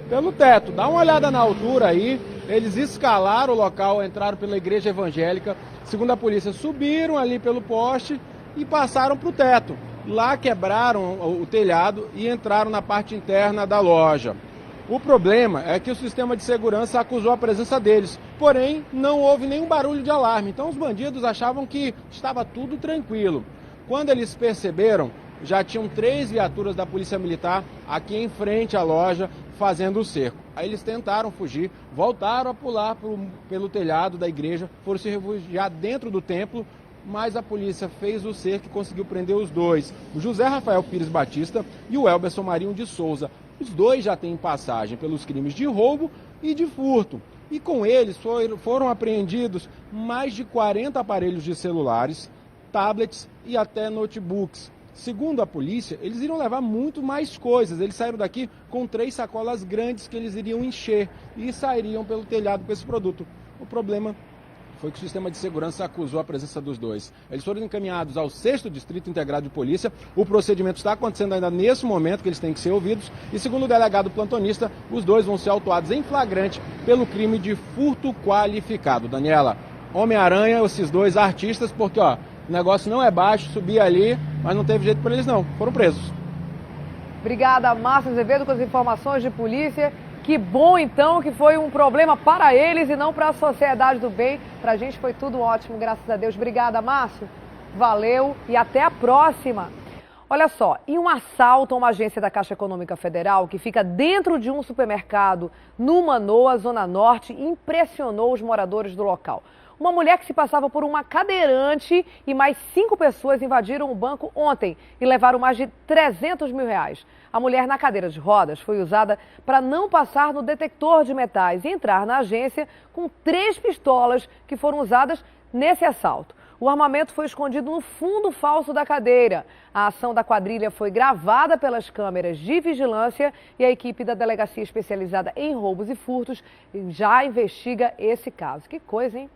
pelo teto. Dá uma olhada na altura aí. Eles escalaram o local, entraram pela igreja evangélica. Segundo a polícia, subiram ali pelo poste e passaram para o teto. Lá quebraram o telhado e entraram na parte interna da loja. O problema é que o sistema de segurança acusou a presença deles, porém não houve nenhum barulho de alarme. Então os bandidos achavam que estava tudo tranquilo. Quando eles perceberam, já tinham 3 viaturas da Polícia Militar aqui em frente à loja fazendo o cerco. Aí eles tentaram fugir, voltaram a pular pelo telhado da igreja, foram se refugiar dentro do templo, mas a polícia fez o cerco e conseguiu prender os 2, o José Rafael Pires Batista e o Elberson Marinho de Souza. Os 2 já têm passagem pelos crimes de roubo e de furto. E com eles foram apreendidos mais de 40 aparelhos de celulares, tablets e até notebooks. Segundo a polícia, eles iriam levar muito mais coisas. Eles saíram daqui com 3 sacolas grandes que eles iriam encher e sairiam pelo telhado com esse produto. O problema foi que o sistema de segurança acusou a presença dos 2. Eles foram encaminhados ao 6º Distrito Integrado de Polícia. O procedimento está acontecendo ainda nesse momento, que eles têm que ser ouvidos. E segundo o delegado plantonista, os 2 vão ser autuados em flagrante pelo crime de furto qualificado. Daniela, Homem-Aranha, esses 2 artistas, porque ó, o negócio não é baixo, subir ali, mas não teve jeito para eles não, foram presos.
Obrigada, Márcio Azevedo, com as informações de polícia. Que bom, então, que foi um problema para eles e não para a sociedade do bem. Para a gente foi tudo ótimo, graças a Deus. Obrigada, Márcio. Valeu e até a próxima. Olha só, e um assalto a uma agência da Caixa Econômica Federal que fica dentro de um supermercado no Manoa, Zona Norte, impressionou os moradores do local. Uma mulher que se passava por uma cadeirante e mais 5 pessoas invadiram o banco ontem e levaram mais de 300 mil reais. A mulher na cadeira de rodas foi usada para não passar no detector de metais e entrar na agência com 3 pistolas que foram usadas nesse assalto. O armamento foi escondido no fundo falso da cadeira. A ação da quadrilha foi gravada pelas câmeras de vigilância e a equipe da Delegacia Especializada em Roubos e Furtos já investiga esse caso. Que coisa, hein?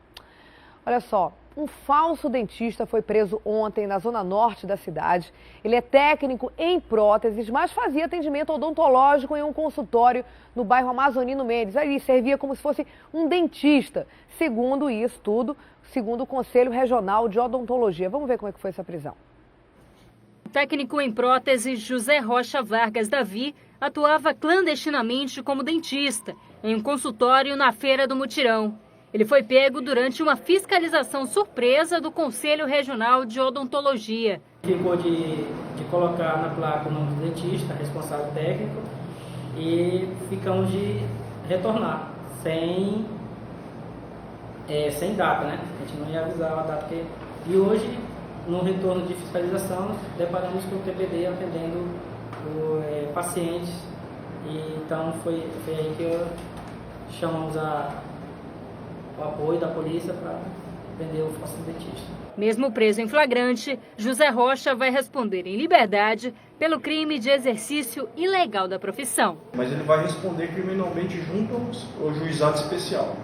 Olha só, um falso dentista foi preso ontem na zona norte da cidade. Ele é técnico em próteses, mas fazia atendimento odontológico em um consultório no bairro Amazonino Mendes. Aí servia como se fosse um dentista, segundo isso tudo, segundo o Conselho Regional de Odontologia. Vamos ver como é que foi essa prisão.
O técnico em próteses José Rocha Vargas Davi atuava clandestinamente como dentista em um consultório na Feira do Mutirão. Ele foi pego durante uma fiscalização surpresa do Conselho Regional de Odontologia.
Ficou de colocar na placa o nome do dentista, responsável técnico, e ficamos de retornar, sem data, né? A gente não ia avisar a data. E hoje, no retorno de fiscalização, deparamos com o TBD atendendo pacientes. E, então foi aí que chamamos o apoio da polícia para prender o falso dentista.
Mesmo preso em flagrante, José Rocha vai responder em liberdade pelo crime de exercício ilegal da profissão.
Mas ele vai responder criminalmente junto ao juizado especial.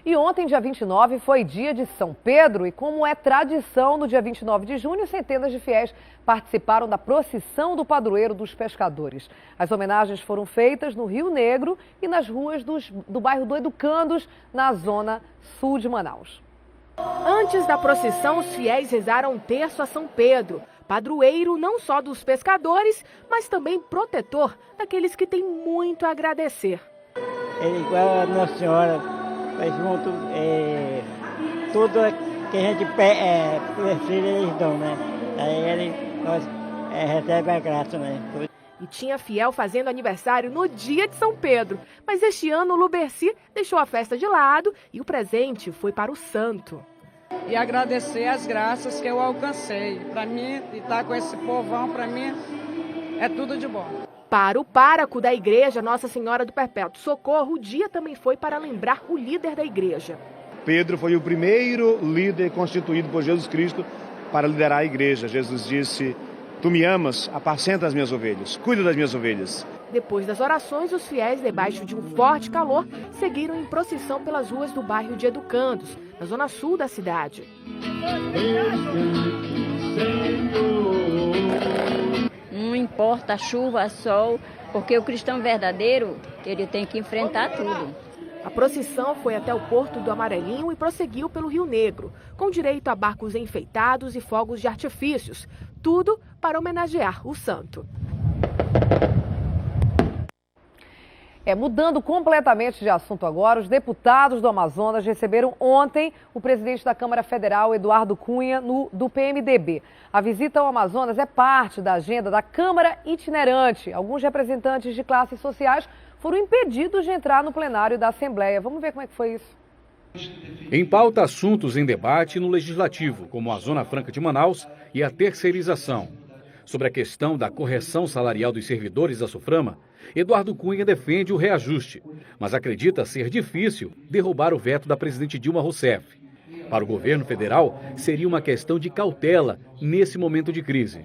E ontem, dia 29, foi dia de São Pedro e, como é tradição, no dia 29 de junho, centenas de fiéis participaram da procissão do padroeiro dos pescadores. As homenagens foram feitas no Rio Negro e nas ruas do bairro do Educandos, na zona sul de Manaus.
Antes da procissão, os fiéis rezaram um terço a São Pedro, padroeiro não só dos pescadores, mas também protetor daqueles que têm muito a agradecer.
É igual a Nossa Senhora. Mas junto, tudo que a gente precisa, eles dão, né? Aí nós recebemos a graça, né?
E tinha fiel fazendo aniversário no dia de São Pedro. Mas este ano o Luberci deixou a festa de lado e o presente foi para o santo.
E agradecer as graças que eu alcancei. Para mim, estar com esse povão, para mim, é tudo de bom.
Para o pároco da igreja Nossa Senhora do Perpétuo Socorro, o dia também foi para lembrar o líder da igreja.
Pedro foi o primeiro líder constituído por Jesus Cristo para liderar a igreja. Jesus disse: "Tu me amas, apacenta as minhas ovelhas, cuida das minhas ovelhas."
Depois das orações, os fiéis, debaixo de um forte calor, seguiram em procissão pelas ruas do bairro de Educandos, na zona sul da cidade.
Não importa a chuva, sol, porque o cristão verdadeiro, ele tem que enfrentar tudo.
A procissão foi até o Porto do Amarelinho e prosseguiu pelo Rio Negro, com direito a barcos enfeitados e fogos de artifícios, tudo para homenagear o santo.
Mudando completamente de assunto agora, os deputados do Amazonas receberam ontem o presidente da Câmara Federal, Eduardo Cunha, do PMDB. A visita ao Amazonas é parte da agenda da Câmara itinerante. Alguns representantes de classes sociais foram impedidos de entrar no plenário da Assembleia. Vamos ver como é que foi isso.
Em pauta, assuntos em debate no Legislativo, como a Zona Franca de Manaus e a terceirização. Sobre a questão da correção salarial dos servidores da SUFRAMA, Eduardo Cunha defende o reajuste, mas acredita ser difícil derrubar o veto da presidente Dilma Rousseff. Para o governo federal, seria uma questão de cautela nesse momento de crise.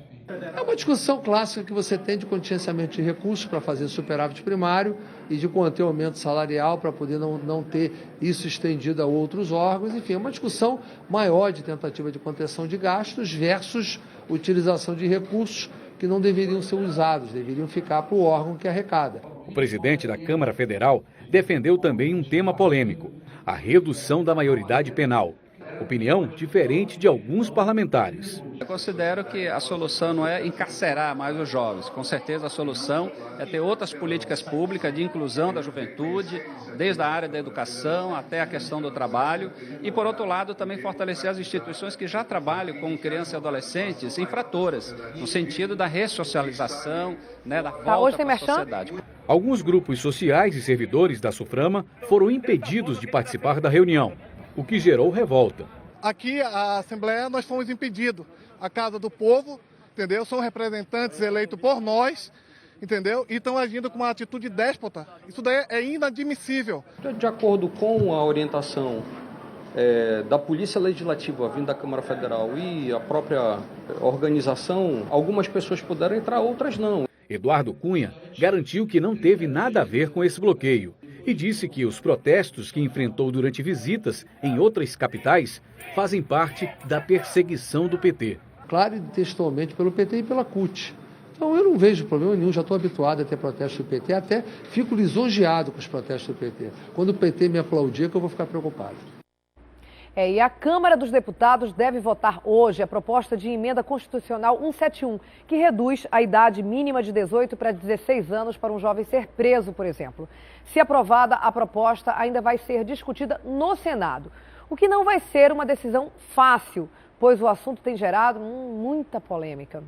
É uma discussão clássica que você tem de contingenciamento de recursos para fazer superávit primário e de conter o aumento salarial para poder não ter isso estendido a outros órgãos. Enfim, é uma discussão maior de tentativa de contenção de gastos versus utilização de recursos que não deveriam ser usados, deveriam ficar para o órgão que arrecada.
O presidente da Câmara Federal defendeu também um tema polêmico, a redução da maioridade penal. Opinião diferente de alguns parlamentares.
Eu considero que a solução não é encarcerar mais os jovens. Com certeza a solução é ter outras políticas públicas de inclusão da juventude, desde a área da educação até a questão do trabalho. E, por outro lado, também fortalecer as instituições que já trabalham com crianças e adolescentes infratoras, no sentido da ressocialização, da volta para a sociedade.
Alguns grupos sociais e servidores da SUFRAMA foram impedidos de participar da reunião, o que gerou revolta.
Aqui, a Assembleia, nós fomos impedidos. A Casa do Povo, entendeu? São representantes eleitos por nós, entendeu? E estão agindo com uma atitude déspota. Isso daí é inadmissível.
De acordo com a orientação da Polícia Legislativa vindo da Câmara Federal e a própria organização, algumas pessoas puderam entrar, outras não.
Eduardo Cunha garantiu que não teve nada a ver com esse bloqueio e disse que os protestos que enfrentou durante visitas em outras capitais fazem parte da perseguição do PT.
Claro e textualmente pelo PT e pela CUT. Então eu não vejo problema nenhum, já estou habituado a ter protestos do PT, até fico lisonjeado com os protestos do PT. Quando o PT me aplaudir, que eu vou ficar preocupado.
E a Câmara dos Deputados deve votar hoje a proposta de emenda constitucional 171, que reduz a idade mínima de 18 para 16 anos para um jovem ser preso, por exemplo. Se aprovada, a proposta ainda vai ser discutida no Senado, o que não vai ser uma decisão fácil, pois o assunto tem gerado muita polêmica.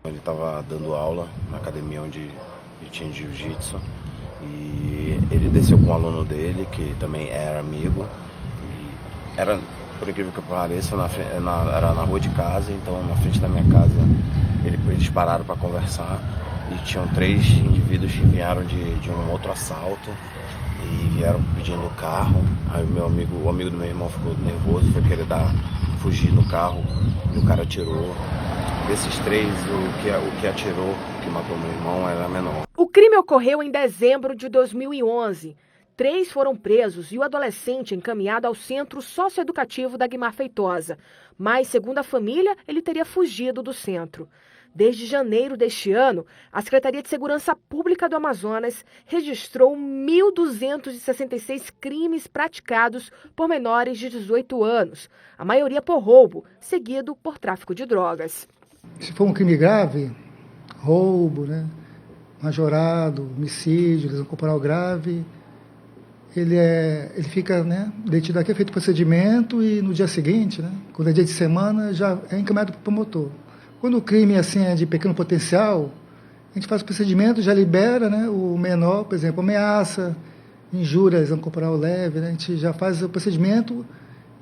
Ele estava dando aula na academia onde ele tinha jiu-jitsu e ele desceu com um aluno dele, que também era amigo. Era, por incrível que pareça, era na rua de casa, então na frente da minha casa eles pararam para conversar e tinham 3 indivíduos que vieram de um outro assalto e vieram pedindo o carro. Aí o amigo do meu irmão ficou nervoso, foi querer fugir no carro e o cara atirou. Desses 3, o que atirou, que matou meu irmão, era menor.
O crime ocorreu em dezembro de 2011. 3 foram presos e o adolescente encaminhado ao Centro Socioeducativo da Guimar Feitosa. Mas, segundo a família, ele teria fugido do centro. Desde janeiro deste ano, a Secretaria de Segurança Pública do Amazonas registrou 1.266 crimes praticados por menores de 18 anos, a maioria por roubo, seguido por tráfico de drogas.
Se for um crime grave, roubo, majorado, homicídio, lesão corporal grave, ele fica detido aqui, é feito o procedimento e no dia seguinte, quando é dia de semana, já é encaminhado para o promotor. Quando o crime assim, é de pequeno potencial, a gente faz o procedimento, já libera o menor, por exemplo, ameaça, injúria, lesão corporal leve, a gente já faz o procedimento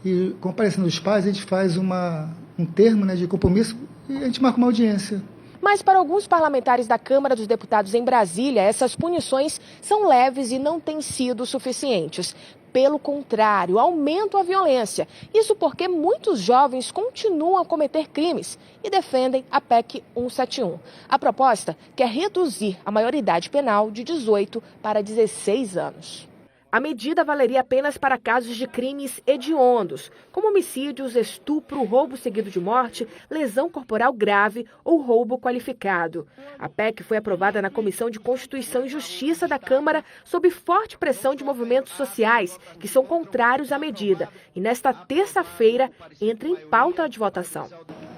e, comparecendo os pais, a gente faz um termo de compromisso e a gente marca uma audiência.
Mas para alguns parlamentares da Câmara dos Deputados em Brasília, essas punições são leves e não têm sido suficientes. Pelo contrário, aumentam a violência. Isso porque muitos jovens continuam a cometer crimes e defendem a PEC 171. A proposta quer reduzir a maioridade penal de 18 para 16 anos. A medida valeria apenas para casos de crimes hediondos, como homicídios, estupro, roubo seguido de morte, lesão corporal grave ou roubo qualificado. A PEC foi aprovada na Comissão de Constituição e Justiça da Câmara sob forte pressão de movimentos sociais que são contrários à medida. E nesta terça-feira entra em pauta de votação.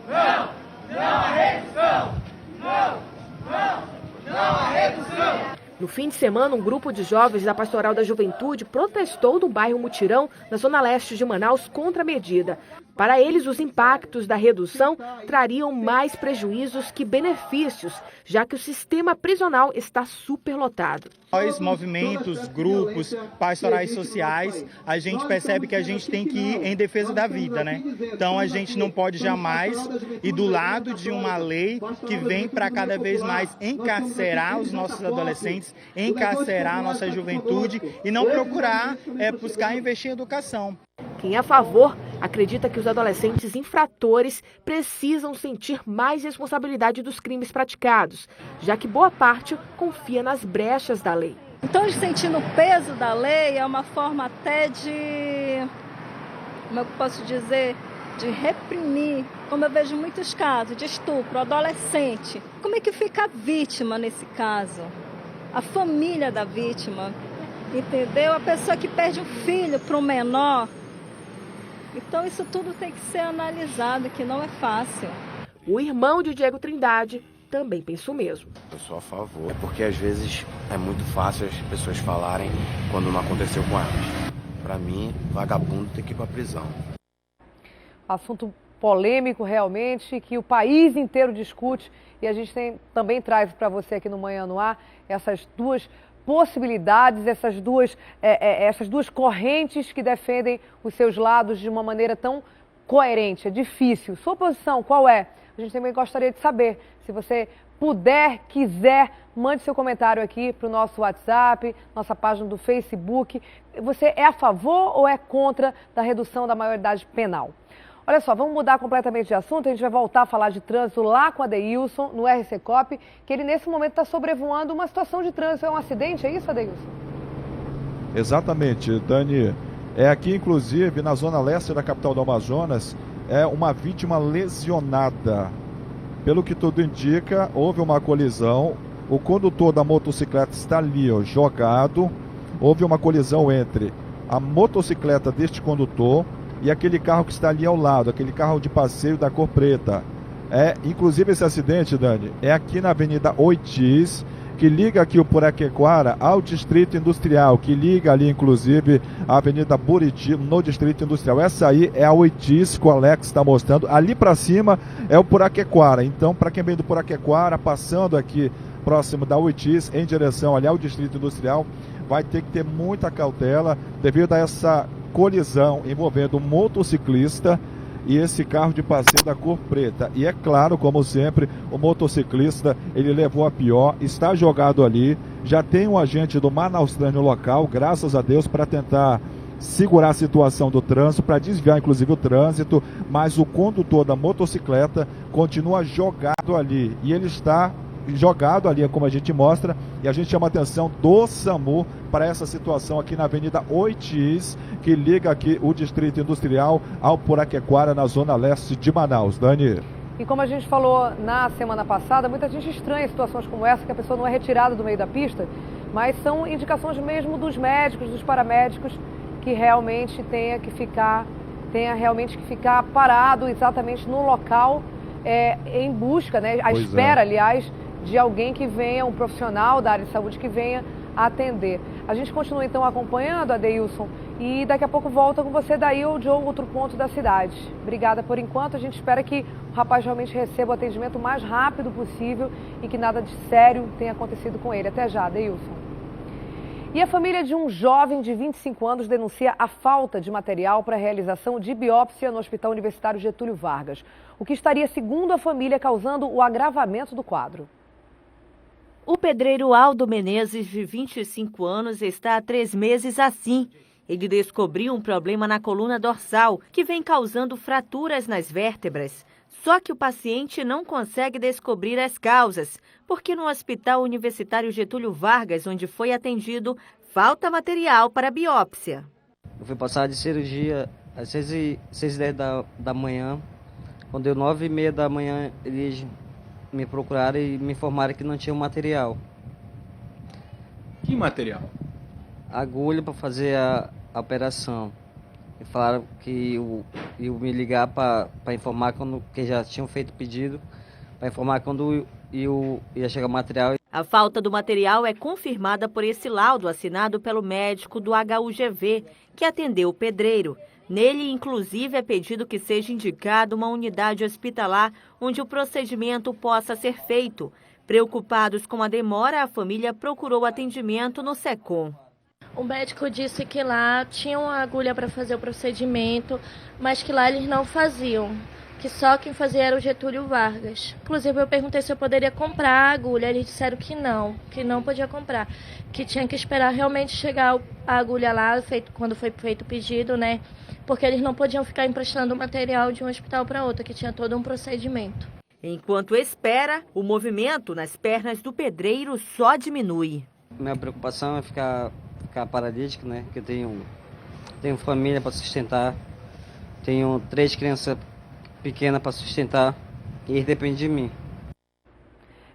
Não à redução! Não à redução!
No fim de semana, um grupo de jovens da Pastoral da Juventude protestou no bairro Mutirão, na zona leste de Manaus, contra a medida. Para eles, os impactos da redução trariam mais prejuízos que benefícios, já que o sistema prisional está superlotado.
Nós, movimentos, grupos, pastorais sociais, a gente percebe que a gente tem que ir em defesa da vida, Então a gente não pode jamais ir do lado de uma lei que vem para cada vez mais encarcerar os nossos adolescentes, encarcerar a nossa juventude e não procurar buscar investir em educação.
Quem é a favor acredita que os adolescentes infratores precisam sentir mais responsabilidade dos crimes praticados, já que boa parte confia nas brechas da lei.
Então, sentindo o peso da lei é uma forma até de, como eu posso dizer, de reprimir, como eu vejo muitos casos de estupro, adolescente. Como é que fica a vítima nesse caso? A família da vítima, entendeu? A pessoa que perde um filho para um menor. Então isso tudo tem que ser analisado, que não é fácil.
O irmão de Diego Trindade também pensa o mesmo.
Eu sou a favor, porque às vezes é muito fácil as pessoas falarem quando não aconteceu com elas. Para mim, vagabundo tem que ir para prisão.
Assunto polêmico realmente, que o país inteiro discute, e a gente também traz para você aqui no Manhã no Ar essas duas possibilidades, essas duas correntes que defendem os seus lados de uma maneira tão coerente. É difícil. Sua posição qual é? A gente também gostaria de saber. Se você puder, quiser, mande seu comentário aqui para o nosso WhatsApp, nossa página do Facebook. Você é a favor ou é contra da redução da maioridade penal? Olha só, vamos mudar completamente de assunto. A gente vai voltar a falar de trânsito lá com a Adeilson, no RC Cop, que ele nesse momento está sobrevoando uma situação de trânsito. É um acidente, é isso, Adeilson?
Exatamente, Dani. É aqui, inclusive, na zona leste da capital do Amazonas, é uma vítima lesionada. Pelo que tudo indica, houve uma colisão. O condutor da motocicleta está ali, ó, jogado. Houve uma colisão entre a motocicleta deste condutor e aquele carro que está ali ao lado, aquele carro de passeio da cor preta. Inclusive esse acidente, Dani, é aqui na Avenida Oitis, que liga aqui o Puraquequara ao Distrito Industrial, que liga ali, inclusive, a Avenida Buriti, no Distrito Industrial. Essa aí é a Oitis, que o Alex está mostrando. Ali para cima é o Puraquequara. Então, para quem vem do Puraquequara, passando aqui próximo da Oitis, em direção ali ao Distrito Industrial, vai ter que ter muita cautela devido a essa colisão envolvendo um motociclista e esse carro de passeio da cor preta. E é claro, como sempre, o motociclista, ele levou a pior, está jogado ali, já tem um agente do Manaustran no local, graças a Deus, para tentar segurar a situação do trânsito, para desviar inclusive o trânsito, mas o condutor da motocicleta continua jogado ali, e ele está jogado ali, como a gente mostra, e a gente chama a atenção do SAMU para essa situação aqui na Avenida Oitis, que liga aqui o Distrito Industrial ao Puraquequara, na zona leste de Manaus. Dani.
E como a gente falou na semana passada, muita gente estranha situações como essa, que a pessoa não é retirada do meio da pista, mas são indicações mesmo dos médicos, dos paramédicos, que realmente tenha realmente que ficar parado exatamente no local, em busca, né, à espera, aliás, de alguém que venha, um profissional da área de saúde que venha atender. A gente continua então acompanhando, Adeilson, e daqui a pouco volta com você daí ou de outro ponto da cidade. Obrigada por enquanto, a gente espera que o rapaz realmente receba o atendimento o mais rápido possível e que nada de sério tenha acontecido com ele. Até já, Adeilson. E a família de um jovem de 25 anos denuncia a falta de material para a realização de biópsia no Hospital Universitário Getúlio Vargas, o que estaria, segundo a família, causando o agravamento do quadro.
O pedreiro Aldo Menezes, de 25 anos, está há 3 meses assim. Ele descobriu um problema na coluna dorsal, que vem causando fraturas nas vértebras. Só que o paciente não consegue descobrir as causas, porque no Hospital Universitário Getúlio Vargas, onde foi atendido, falta material para biópsia.
Eu fui passar de cirurgia às 6h10 da manhã. Quando deu 9h30 da manhã, eles me procuraram e me informaram que não tinha o material.
Que material?
Agulha para fazer a operação. E falaram que iam me ligar para informar que já tinham feito o pedido, para informar quando ia chegar o material.
A falta do material é confirmada por esse laudo assinado pelo médico do HUGV, que atendeu o pedreiro. Nele, inclusive, é pedido que seja indicada uma unidade hospitalar onde o procedimento possa ser feito. Preocupados com a demora, a família procurou atendimento no SECOM.
O médico disse que lá tinha uma agulha para fazer o procedimento, mas que lá eles não faziam, que só quem fazia era o Getúlio Vargas. Inclusive eu perguntei se eu poderia comprar a agulha, eles disseram que não podia comprar, que tinha que esperar realmente chegar a agulha lá, quando foi feito o pedido, né? Porque eles não podiam ficar emprestando material de um hospital para outro, que tinha todo um procedimento.
Enquanto espera, o movimento nas pernas do pedreiro só diminui.
Minha preocupação é ficar paralítico, né? Porque eu tenho família para sustentar, tenho 3 crianças pequenas para sustentar e eles dependem de mim.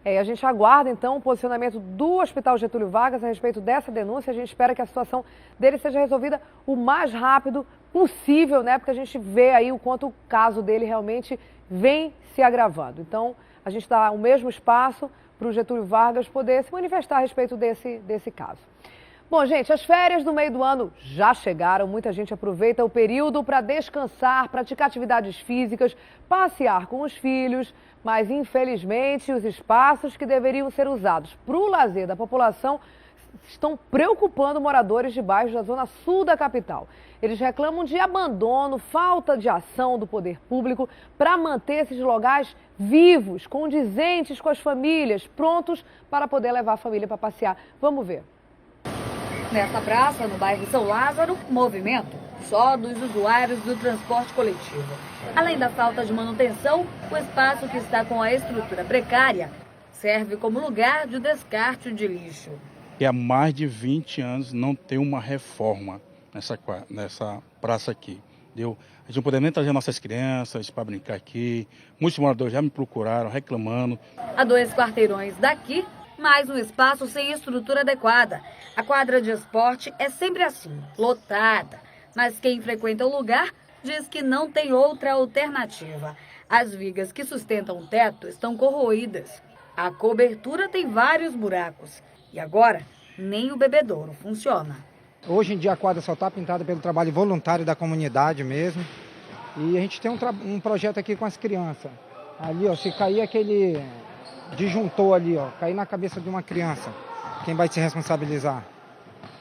A gente aguarda então o posicionamento do Hospital Getúlio Vargas a respeito dessa denúncia. A gente espera que a situação dele seja resolvida o mais rápido possível, né? Porque a gente vê aí o quanto o caso dele realmente vem se agravando. Então, a gente dá o mesmo espaço para o Getúlio Vargas poder se manifestar a respeito desse caso. Bom, gente, as férias do meio do ano já chegaram. Muita gente aproveita o período para descansar, praticar atividades físicas, passear com os filhos. Mas, infelizmente, os espaços que deveriam ser usados para o lazer da população estão preocupando moradores de bairros da zona sul da capital. Eles reclamam de abandono, falta de ação do poder público para manter esses locais vivos, condizentes com as famílias, prontos para poder levar a família para passear. Vamos ver.
Nesta praça, no bairro São Lázaro, movimento só dos usuários do transporte coletivo. Além da falta de manutenção, o espaço que está com a estrutura precária serve como lugar de descarte de lixo.
E há mais de 20 anos não tem uma reforma nessa praça aqui. Entendeu? A gente não pode nem trazer nossas crianças para brincar aqui. Muitos moradores já me procuraram reclamando.
A 2 quarteirões daqui, mais um espaço sem estrutura adequada. A quadra de esporte é sempre assim, lotada. Mas quem frequenta o lugar diz que não tem outra alternativa. As vigas que sustentam o teto estão corroídas. A cobertura tem vários buracos. E agora, nem o bebedouro funciona.
Hoje em dia a quadra só está pintada pelo trabalho voluntário da comunidade mesmo. E a gente tem um projeto aqui com as crianças. Ali, ó, se cair aquele disjuntor ali, ó, cair na cabeça de uma criança, quem vai se responsabilizar?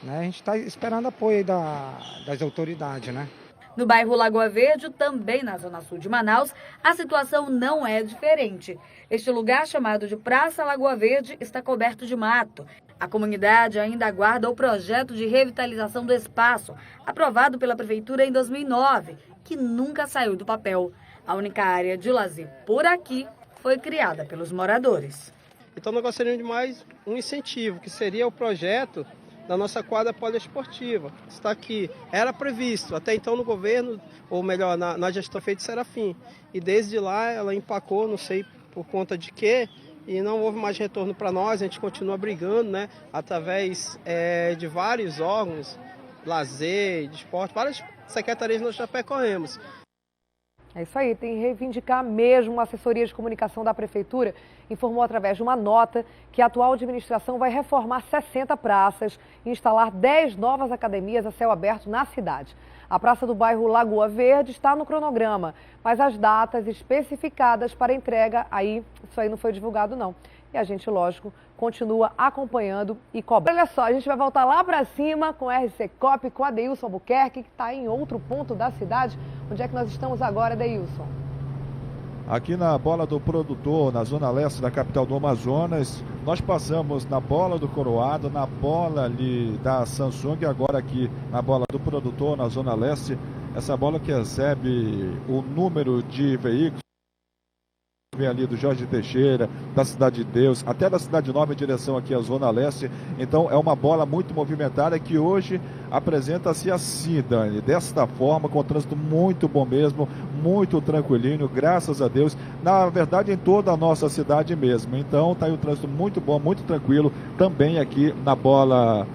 Né? A gente está esperando apoio aí das autoridades, né?
No bairro Lagoa Verde, também na zona sul de Manaus, a situação não é diferente. Este lugar, chamado de Praça Lagoa Verde, está coberto de mato. A comunidade ainda aguarda o projeto de revitalização do espaço, aprovado pela prefeitura em 2009, que nunca saiu do papel. A única área de lazer por aqui foi criada pelos moradores.
Então nós gostaríamos de mais um incentivo, que seria o projeto da nossa quadra poliesportiva. Está aqui, era previsto, até então no governo, ou melhor, na gestão feita de Serafim. E desde lá ela empacou, não sei por conta de quê, e não houve mais retorno para nós. A gente continua brigando, né, através de vários órgãos, lazer, de esporte, várias secretarias nós já percorremos.
É isso aí, tem que reivindicar mesmo. A assessoria de comunicação da Prefeitura informou através de uma nota que a atual administração vai reformar 60 praças e instalar 10 novas academias a céu aberto na cidade. A praça do bairro Lagoa Verde está no cronograma, mas as datas especificadas para entrega, isso aí não foi divulgado não. E a gente, lógico, continua acompanhando e cobrando. Olha só, a gente vai voltar lá para cima com o RC Cop, com a Adeilson Albuquerque, que está em outro ponto da cidade. Onde é que nós estamos agora, Adeilson?
Aqui na Bola do Produtor, na zona leste da capital do Amazonas, nós passamos na Bola do Coroado, na bola ali da Samsung, agora aqui na Bola do Produtor, na zona leste, essa bola que recebe o número de veículos, vem ali do Jorge Teixeira, da Cidade de Deus, até da Cidade Nova em direção aqui à Zona Leste. Então é uma bola muito movimentada que hoje apresenta-se assim, Dani, desta forma, com trânsito muito bom mesmo, muito tranquilinho, graças a Deus, na verdade em toda a nossa cidade mesmo. Então tá aí um trânsito muito bom, muito tranquilo, também aqui na Bola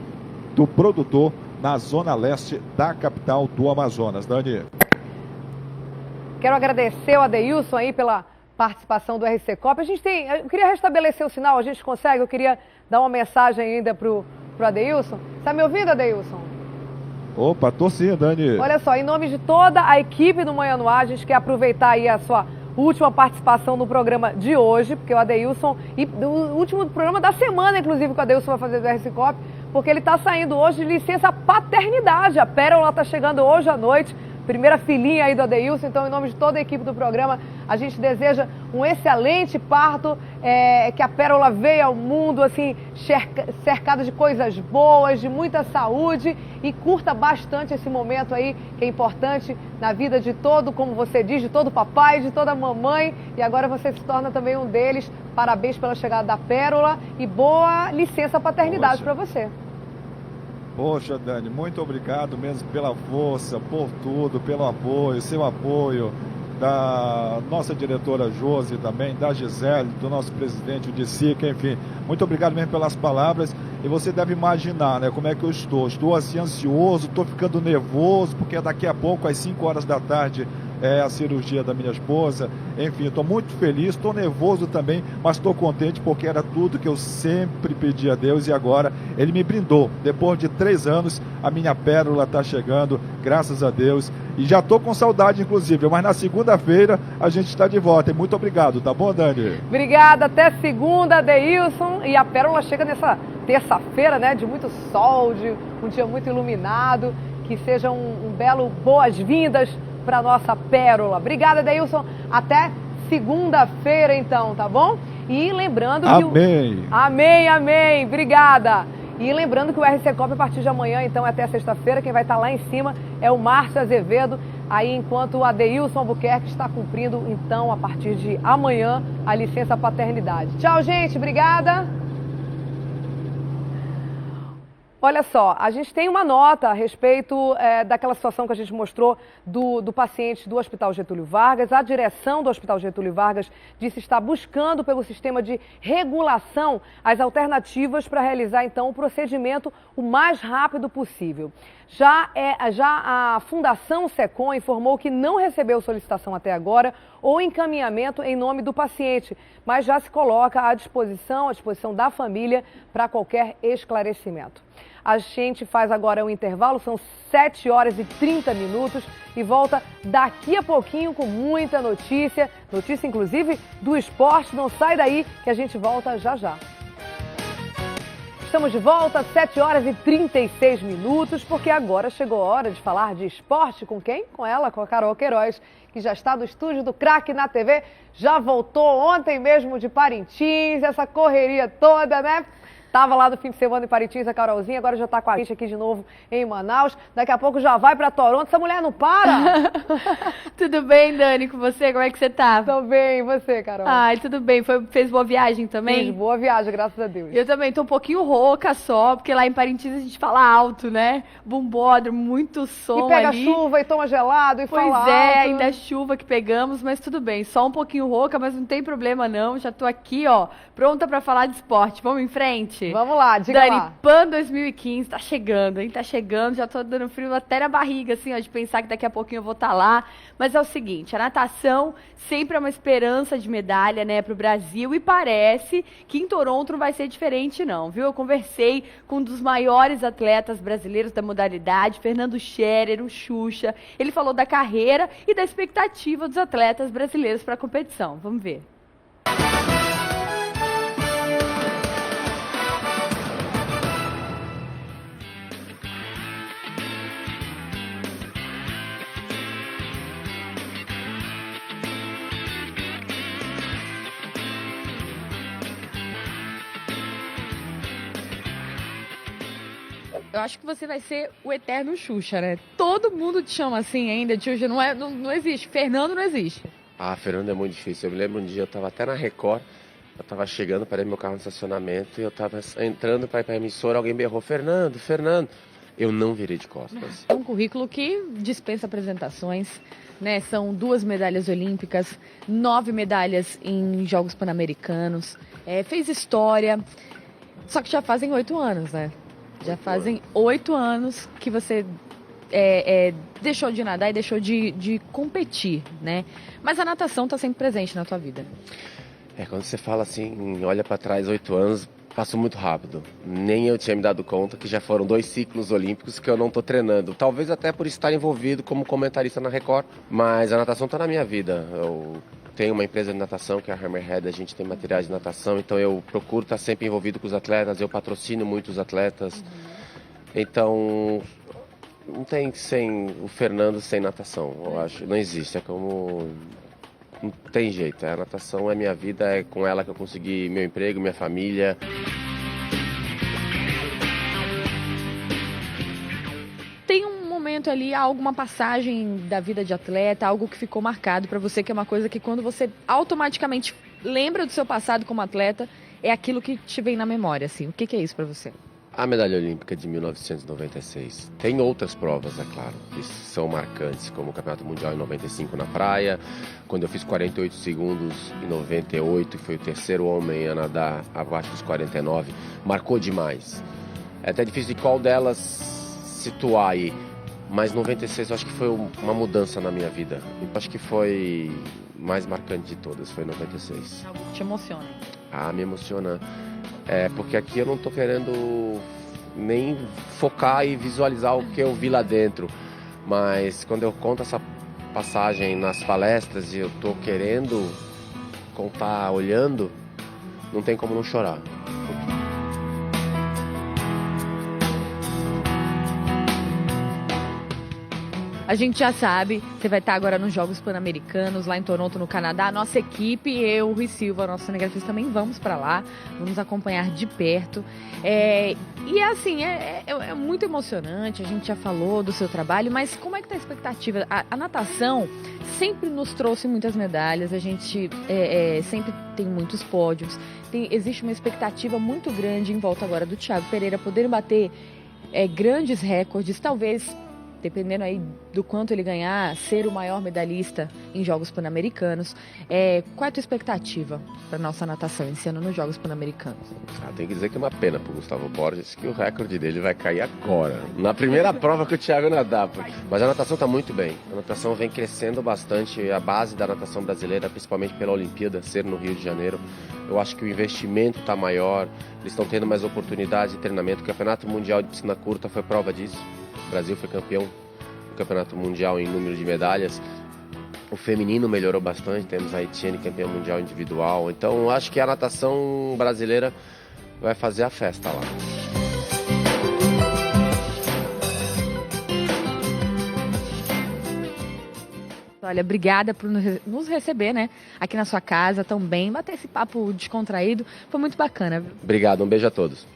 do Produtor, na Zona Leste da capital do Amazonas. Dani.
Quero agradecer o Adeilson aí pela participação do RC Cop. Eu queria restabelecer o sinal, a gente consegue? Eu queria dar uma mensagem ainda pro Adeilson. Está me ouvindo, Adeilson?
Opa, tô sim, Dani.
Olha só, em nome de toda a equipe do Manhã no Ar, a gente quer aproveitar aí a sua última participação no programa de hoje, porque o Adeilson, e o último programa da semana, inclusive, que o Adeilson vai fazer do RC Cop, porque ele está saindo hoje de licença paternidade. A Pérola está chegando hoje à noite, primeira filhinha aí do Adeilson. Então, em nome de toda a equipe do programa, a gente deseja um excelente parto, que a Pérola veio ao mundo assim, cercada de coisas boas, de muita saúde, e curta bastante esse momento aí, que é importante na vida de todo, como você diz, de todo papai, de toda mamãe, e agora você se torna também um deles. Parabéns pela chegada da Pérola e boa licença paternidade para você.
Poxa, Dani, muito obrigado mesmo pela força, por tudo, pelo apoio, seu apoio. da nossa diretora Josi também, da Gisele, do nosso presidente, o Dicica, enfim. Muito obrigado mesmo pelas palavras. E você deve imaginar, né, como é que eu estou. Estou assim ansioso, estou ficando nervoso, porque daqui a pouco, às 5 horas da tarde, é a cirurgia da minha esposa. Enfim, estou muito feliz, estou nervoso também, mas estou contente porque era tudo que eu sempre pedi a Deus e agora Ele me brindou. Depois de 3 anos, a minha pérola está chegando, graças a Deus. E já estou com saudade, inclusive, mas na segunda-feira a gente está de volta. E muito obrigado, tá bom, Dani?
Obrigada, até segunda, Deilson. E a pérola chega nessa terça-feira, né, de muito sol, de um dia muito iluminado. Que seja um belo boas-vindas para nossa pérola. Obrigada, Deilson. Até segunda-feira, então, tá bom? E lembrando que
Amém.
Amém, amém. Obrigada. E lembrando que o RC Copa, a partir de amanhã, então, até sexta-feira, quem vai estar lá em cima é o Márcio Azevedo, aí enquanto o Adeilson Albuquerque está cumprindo, então, a partir de amanhã, a licença paternidade. Tchau, gente. Obrigada. Olha só, a gente tem uma nota a respeito daquela situação que a gente mostrou do paciente do Hospital Getúlio Vargas. A direção do Hospital Getúlio Vargas disse estar buscando pelo sistema de regulação as alternativas para realizar, então, o procedimento o mais rápido possível. Já a Fundação SECOM informou que não recebeu solicitação até agora ou encaminhamento em nome do paciente, mas já se coloca à disposição da família para qualquer esclarecimento. A gente faz agora um intervalo, são 7 horas e 30 minutos e volta daqui a pouquinho com muita notícia, inclusive do esporte. Não sai daí que a gente volta já já. Estamos de volta, 7 horas e 36 minutos, porque agora chegou a hora de falar de esporte com quem? Com ela, com a Carol Queiroz, que já está no estúdio do Craque na TV, já voltou ontem mesmo de Parintins, essa correria toda, né? Tava lá no fim de semana em Parintins, a Carolzinha, agora já tá com a gente aqui de novo em Manaus. Daqui a pouco já vai pra Toronto. Essa mulher não para!
Tudo bem, Dani, com você? Como é que você tá?
Tô bem, e você, Carol?
Ai, tudo bem. Fez boa viagem também?
Fiz boa viagem, graças a Deus.
Eu também tô um pouquinho rouca só, porque lá em Parintins a gente fala alto, né? Bumbódromo, muito som
e pega
ali.
chuva e toma gelado e
pois
fala alto.
Pois é, ainda é chuva que pegamos, mas tudo bem. Só um pouquinho rouca, mas não tem problema não. Já tô aqui, ó, pronta pra falar de esporte. Vamos em frente?
Vamos lá, diga
Dani,
lá.
PAN 2015 tá chegando, hein? Tá chegando, já tô dando frio até na barriga, assim, ó, de pensar que daqui a pouquinho eu vou estar lá. Mas é o seguinte, a natação sempre é uma esperança de medalha, né, pro Brasil, e parece que em Toronto não vai ser diferente não, viu? Eu conversei com um dos maiores atletas brasileiros da modalidade, Fernando Scherer, o Xuxa. Ele falou da carreira e da expectativa dos atletas brasileiros para a competição. Vamos ver. Eu acho que você vai ser o eterno Xuxa, né? Todo mundo te chama assim ainda, Xuxa, não existe. Fernando não existe.
Ah, Fernando é muito difícil. Eu me lembro um dia, eu tava até na Record, eu tava chegando, parei meu carro no estacionamento e eu tava entrando para ir pra emissora, alguém berrou, Fernando, Fernando. Eu não virei de costas.
É um currículo que dispensa apresentações, né? São 2 medalhas olímpicas, 9 medalhas em Jogos Pan-Americanos, fez história, só que já fazem 8 anos, né? Já fazem 8 anos que você deixou de nadar e deixou de competir, né? Mas a natação está sempre presente na tua vida.
Quando você fala assim, olha para trás, 8 anos, passou muito rápido. Nem eu tinha me dado conta que já foram 2 ciclos olímpicos que eu não estou treinando. Talvez até por estar envolvido como comentarista na Record, mas a natação está na minha vida. Eu tenho uma empresa de natação que é a Hammerhead, a gente tem materiais de natação, então eu procuro estar sempre envolvido com os atletas, eu patrocino muitos atletas. Então, não tem o Fernando sem natação, eu acho, não existe, não tem jeito, a natação é minha vida, é com ela que eu consegui meu emprego, minha família.
Tem um momento ali, alguma passagem da vida de atleta, algo que ficou marcado para você, que é uma coisa que quando você automaticamente lembra do seu passado como atleta, é aquilo que te vem na memória, assim. O que é isso para você?
A medalha olímpica de 1996. Tem outras provas, é claro, que são marcantes, como o Campeonato Mundial em 95 na praia, quando eu fiz 48 segundos em 98, fui o terceiro homem a nadar abaixo dos 49, marcou demais. É até difícil de qual delas situar aí, mas 96 eu acho que foi uma mudança na minha vida. Eu acho que foi mais marcante de todas, foi 96.
Algo que te emociona?
Me emociona. Porque aqui eu não tô querendo nem focar e visualizar o que eu vi lá dentro. Mas quando eu conto essa passagem nas palestras e eu tô querendo contar olhando, não tem como não chorar.
A gente já sabe, você vai estar agora nos Jogos Pan-Americanos, lá em Toronto, no Canadá. Nossa equipe, eu, o Rui Silva, nosso cinegrafista, também vamos para lá, vamos acompanhar de perto. E assim, é muito emocionante, a gente já falou do seu trabalho, mas como é que está a expectativa? A natação sempre nos trouxe muitas medalhas, a gente sempre tem muitos pódios, existe uma expectativa muito grande em volta agora do Thiago Pereira poder bater grandes recordes, talvez, dependendo aí do quanto ele ganhar, ser o maior medalhista em Jogos Pan-Americanos. Qual é a tua expectativa para nossa natação esse ano nos Jogos Pan-Americanos?
Tem que dizer que é uma pena pro Gustavo Borges que o recorde dele vai cair agora, na primeira prova que o Thiago nadar. Mas a natação está muito bem, a natação vem crescendo bastante, a base da natação brasileira, principalmente pela Olimpíada, ser no Rio de Janeiro. Eu acho que o investimento está maior, eles estão tendo mais oportunidades de treinamento. O Campeonato Mundial de Piscina Curta foi prova disso. O Brasil foi campeão do Campeonato Mundial em número de medalhas. O feminino melhorou bastante, temos a Etienne campeã mundial individual. Então acho que a natação brasileira vai fazer a festa lá.
Olha, obrigada por nos receber, né? Aqui na sua casa também, bater esse papo descontraído. Foi muito bacana, viu?
Obrigado, um beijo a todos.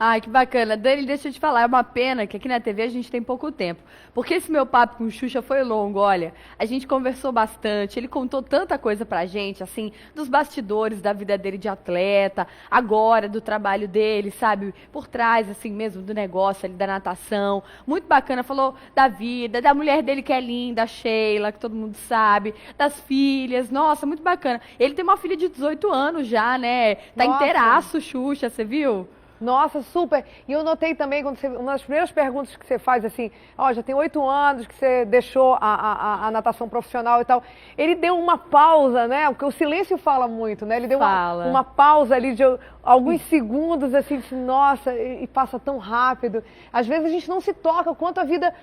Ai, que bacana. Dani, deixa eu te falar, é uma pena que aqui na TV a gente tem pouco tempo. Porque esse meu papo com o Xuxa foi longo, olha. A gente conversou bastante, ele contou tanta coisa pra gente, assim, dos bastidores da vida dele de atleta, agora, do trabalho dele, sabe? Por trás, assim mesmo, do negócio ali, da natação. Muito bacana, falou da vida, da mulher dele que é linda, a Sheila, que todo mundo sabe, das filhas. Nossa, muito bacana. Ele tem uma filha de 18 anos já, né? Tá inteiraço, Xuxa, você viu?
Nossa, super. E eu notei também, quando uma das primeiras perguntas que você faz, assim, já tem 8 anos que você deixou a natação profissional e tal. Ele deu uma pausa, né? Porque o silêncio fala muito, né? Ele deu uma pausa ali de alguns segundos, assim, nossa, e passa tão rápido. Às vezes a gente não se toca o quanto a vida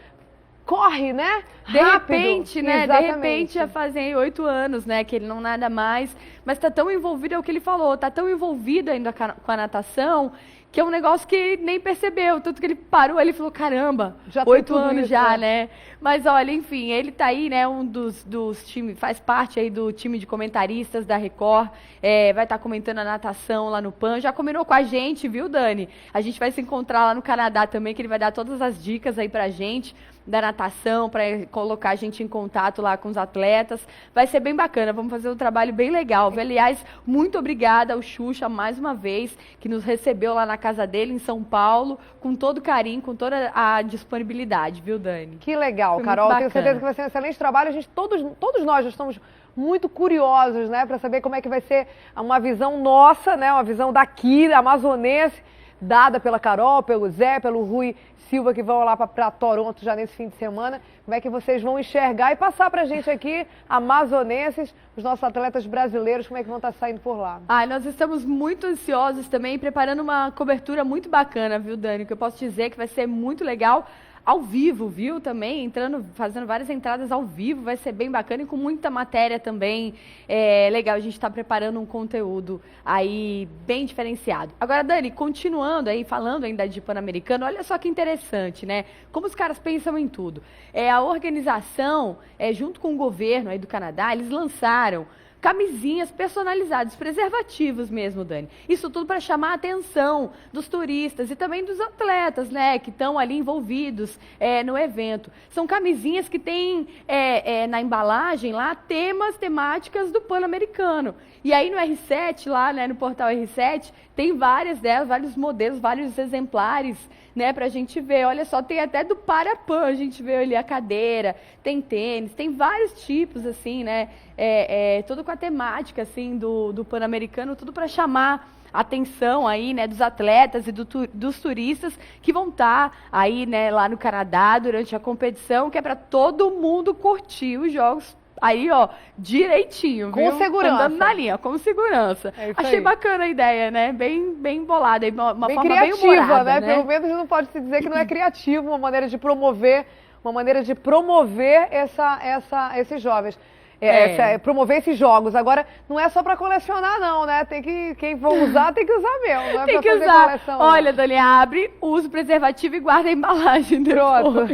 corre, né?
De repente, né?
Exatamente.
De repente já fazem 8 anos, né? Que ele não nada mais. Mas tá tão envolvido, é o que ele falou, tá tão envolvido ainda com a natação, que é um negócio que ele nem percebeu. Tanto que ele parou ali e falou, caramba, já 8 anos já, né? Mas olha, enfim, ele tá aí, né? Um dos times, faz parte aí do time de comentaristas da Record. Vai estar comentando a natação lá no PAN. Já combinou com a gente, viu, Dani? A gente vai se encontrar lá no Canadá também, que ele vai dar todas as dicas aí pra gente da natação, para colocar a gente em contato lá com os atletas. Vai ser bem bacana, vamos fazer um trabalho bem legal. Aliás, muito obrigada ao Xuxa, mais uma vez, que nos recebeu lá na casa dele, em São Paulo, com todo carinho, com toda a disponibilidade, viu, Dani?
Que legal, Carol. Tenho certeza que vai ser um excelente trabalho. Todos nós já estamos muito curiosos, né, para saber como é que vai ser uma visão nossa, né, uma visão daqui, amazonense, dada pela Carol, pelo Zé, pelo Rui Silva, que vão lá para Toronto já nesse fim de semana. Como é que vocês vão enxergar e passar para a gente aqui, amazonenses, os nossos atletas brasileiros, como é que vão estar saindo por lá?
Nós estamos muito ansiosos também, preparando uma cobertura muito bacana, viu, Dani? Que eu posso dizer que vai ser muito legal. Ao vivo, viu, também, fazendo várias entradas ao vivo, vai ser bem bacana e com muita matéria também. Legal, a gente está preparando um conteúdo aí bem diferenciado. Agora, Dani, continuando aí, falando ainda de Pan-Americano, olha só que interessante, né? Como os caras pensam em tudo. A organização, junto com o governo aí do Canadá, eles lançaram camisinhas personalizadas, preservativos mesmo, Dani. Isso tudo para chamar a atenção dos turistas e também dos atletas, né, que estão ali envolvidos no evento. São camisinhas que têm na embalagem lá temáticas do Pan-Americano. E aí no R7, lá, né, no portal R7, tem várias delas, vários modelos, vários exemplares, né, pra gente ver. Olha só, tem até do Parapan, a gente vê ali a cadeira, tem tênis, tem vários tipos, assim, né, tudo com a temática, assim, do Pan-Americano, tudo para chamar a atenção aí, né, dos atletas e dos turistas que vão estar aí, né, lá no Canadá durante a competição, que é para todo mundo curtir os jogos aí, ó, direitinho,
com
viu?
segurança.
Andando na linha, com segurança. Achei
aí.
Bacana a ideia, né? Bem bolada, uma
bem
forma
criativa,
bem humorada,
né? Pelo menos não pode se dizer que não é criativo, uma maneira de promover esses jovens. Promover esses jogos. Agora, não é só para colecionar, não, né? Quem for usar, tem que usar mesmo. Não é
tem
pra
que
fazer
usar.
Coleção,
olha, Dani, abre, usa o preservativo e guarda a embalagem depois,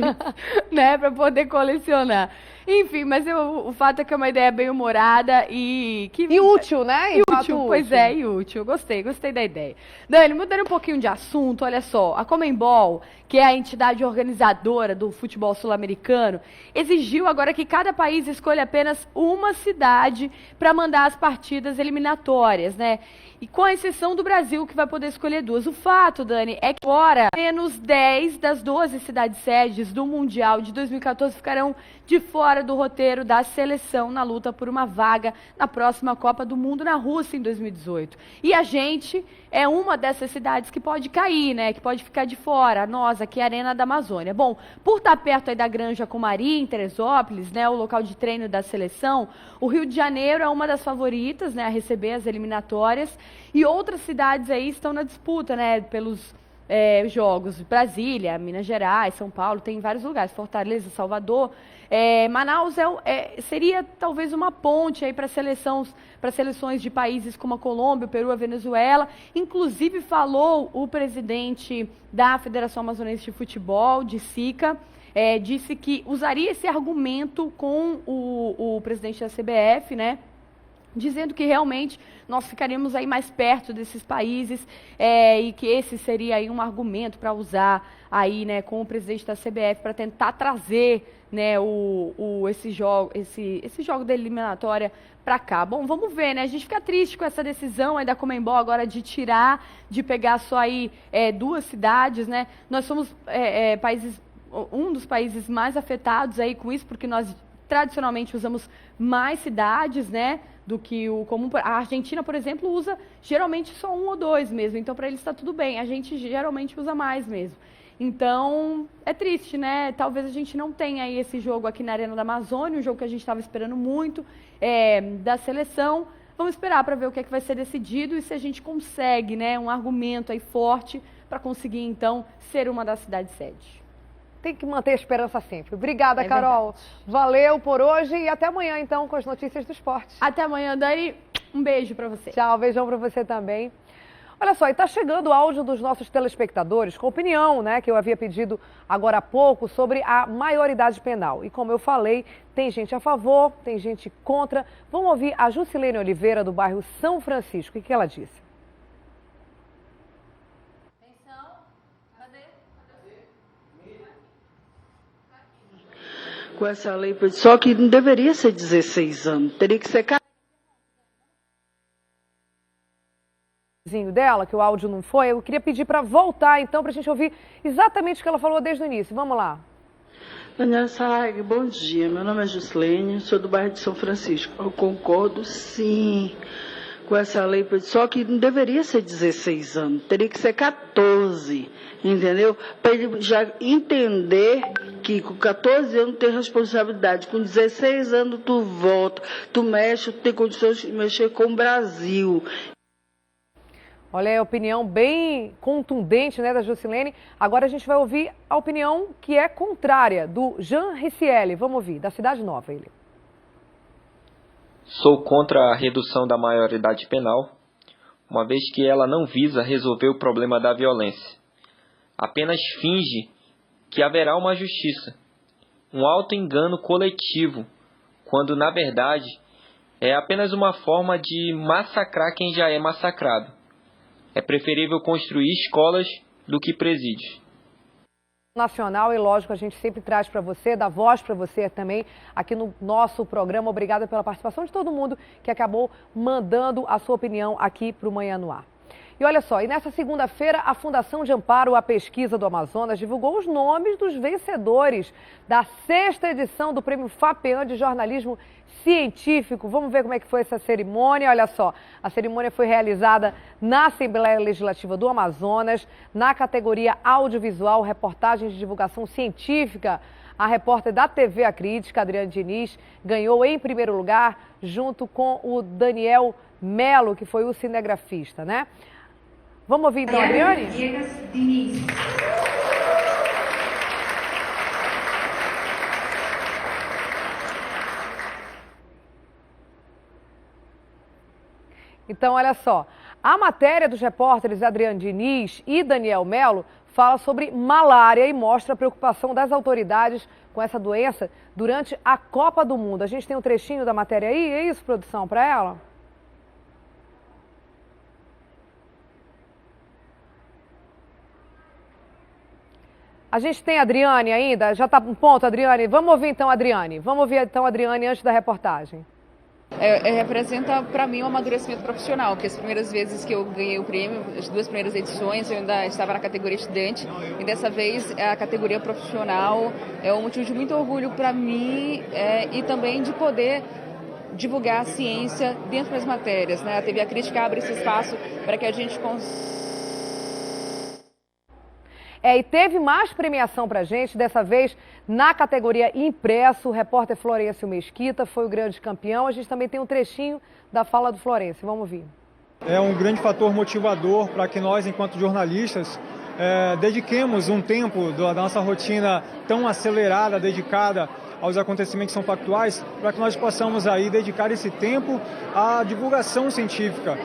né? Para poder colecionar. Enfim, mas o fato é que é uma ideia bem humorada e
útil, né?
E útil, pois é, e útil. Gostei da ideia. Dani, mudando um pouquinho de assunto, olha só, a Conmebol, que é a entidade organizadora do futebol sul-americano, exigiu agora que cada país escolha apenas uma cidade para mandar as partidas eliminatórias, né? E com a exceção do Brasil, que vai poder escolher 2. O fato, Dani, é que agora menos 10 das 12 cidades sedes do Mundial de 2014 ficarão de fora do roteiro da seleção na luta por uma vaga na próxima Copa do Mundo na Rússia em 2018. E a gente é uma dessas cidades que pode cair, né? Que pode ficar de fora. Nós, aqui, a Arena da Amazônia. Bom, por estar perto aí da Granja Comari, em Teresópolis, né? O local de treino da seleção, o Rio de Janeiro é uma das favoritas, né? A receber as eliminatórias. E outras cidades aí estão na disputa, né? Pelos jogos. Brasília, Minas Gerais, São Paulo, tem em vários lugares. Fortaleza, Salvador. Manaus seria talvez uma ponte aí para seleções de países como a Colômbia, o Peru, a Venezuela. Inclusive falou o presidente da Federação Amazonense de Futebol, de SICA, disse que usaria esse argumento com o presidente da CBF, né? Dizendo que realmente nós ficaríamos aí mais perto desses países e que esse seria aí um argumento para usar aí, né, com o presidente da CBF para tentar trazer, né, esse jogo da eliminatória para cá. Bom, vamos ver, né? A gente fica triste com essa decisão aí da Conmebol agora de pegar só aí 2 cidades, né? Nós somos um dos países mais afetados aí com isso, porque nós tradicionalmente usamos mais cidades, né, do que o comum. A Argentina, por exemplo, usa geralmente só 1 ou 2 mesmo, então para eles está tudo bem. A gente geralmente usa mais mesmo. Então, é triste, né? Talvez a gente não tenha aí esse jogo aqui na Arena da Amazônia, um jogo que a gente estava esperando muito, da seleção. Vamos esperar para ver o que é que vai ser decidido e se a gente consegue, né, um argumento aí forte para conseguir, então, ser uma das cidades sede.
Tem que manter a esperança sempre. Obrigada, Carol. Verdade. Valeu por hoje e até amanhã, então, com as notícias do esporte.
Até amanhã, Dani. Um beijo para você.
Tchau, beijão para você também. Olha só, e está chegando o áudio dos nossos telespectadores com opinião, né, que eu havia pedido agora há pouco sobre a maioridade penal. E como eu falei, tem gente a favor, tem gente contra. Vamos ouvir a Jusilene Oliveira, do bairro São Francisco. O que ela disse?
Com essa lei, só que não deveria ser 16 anos, teria que ser 14.
Dela, que o áudio não foi, eu queria pedir para voltar então para a gente ouvir exatamente o que ela falou desde o início. Vamos lá.
Daniela Saraiva, bom dia. Meu nome é Jusilene, sou do bairro de São Francisco. Eu concordo, sim, com essa lei, só que não deveria ser 16 anos, teria que ser 14, entendeu? Para ele já entender que com 14 anos tem responsabilidade, com 16 anos tu volta, tu mexe, tu tem condições de mexer com o Brasil.
Olha, a opinião bem contundente, né, da Jusilene. Agora a gente vai ouvir a opinião que é contrária, do Jean Ricieli. Vamos ouvir, da Cidade Nova, ele.
Sou contra a redução da maioridade penal, uma vez que ela não visa resolver o problema da violência. Apenas finge que haverá uma justiça, um auto-engano coletivo, quando, na verdade, é apenas uma forma de massacrar quem já é massacrado. É preferível construir escolas do que presídios.
Nacional e lógico a gente sempre traz para você, dá voz para você também aqui no nosso programa. Obrigada pela participação de todo mundo que acabou mandando a sua opinião aqui para o Manhã no Ar. E olha só, e nessa segunda-feira a Fundação de Amparo à Pesquisa do Amazonas divulgou os nomes dos vencedores da 6ª edição do Prêmio FAPEAM de Jornalismo Científico. Vamos ver como é que foi essa cerimônia. Olha só, a cerimônia foi realizada na Assembleia Legislativa do Amazonas, na categoria audiovisual, reportagens de divulgação científica. A repórter da TV A Crítica, Adriane Diniz, ganhou em primeiro lugar, junto com o Daniel Melo, que foi o cinegrafista, né? Vamos ouvir então a Adriane? Então, olha só, a matéria dos repórteres Adriane Diniz e Daniel Melo fala sobre malária e mostra a preocupação das autoridades com essa doença durante a Copa do Mundo. A gente tem um trechinho da matéria aí, é isso, produção, para ela? A gente tem a Adriane ainda? Já está no ponto, Adriane? Vamos ouvir então a Adriane. Vamos ouvir então a Adriane antes da reportagem.
Representa para mim um amadurecimento profissional, porque as primeiras vezes que eu ganhei o prêmio, as 2 primeiras edições, eu ainda estava na categoria estudante, e dessa vez a categoria profissional é um motivo de muito orgulho para mim e também de poder divulgar a ciência dentro das matérias, né? A TV A Crítica abre esse espaço para que a gente consiga.
E teve mais premiação pra gente, dessa vez na categoria impresso. O repórter Florencio Mesquita foi o grande campeão. A gente também tem um trechinho da fala do Florencio. Vamos ouvir.
É um grande fator motivador para que nós, enquanto jornalistas, dediquemos um tempo da nossa rotina tão acelerada, dedicada aos acontecimentos que são factuais, para que nós possamos aí dedicar esse tempo à divulgação científica.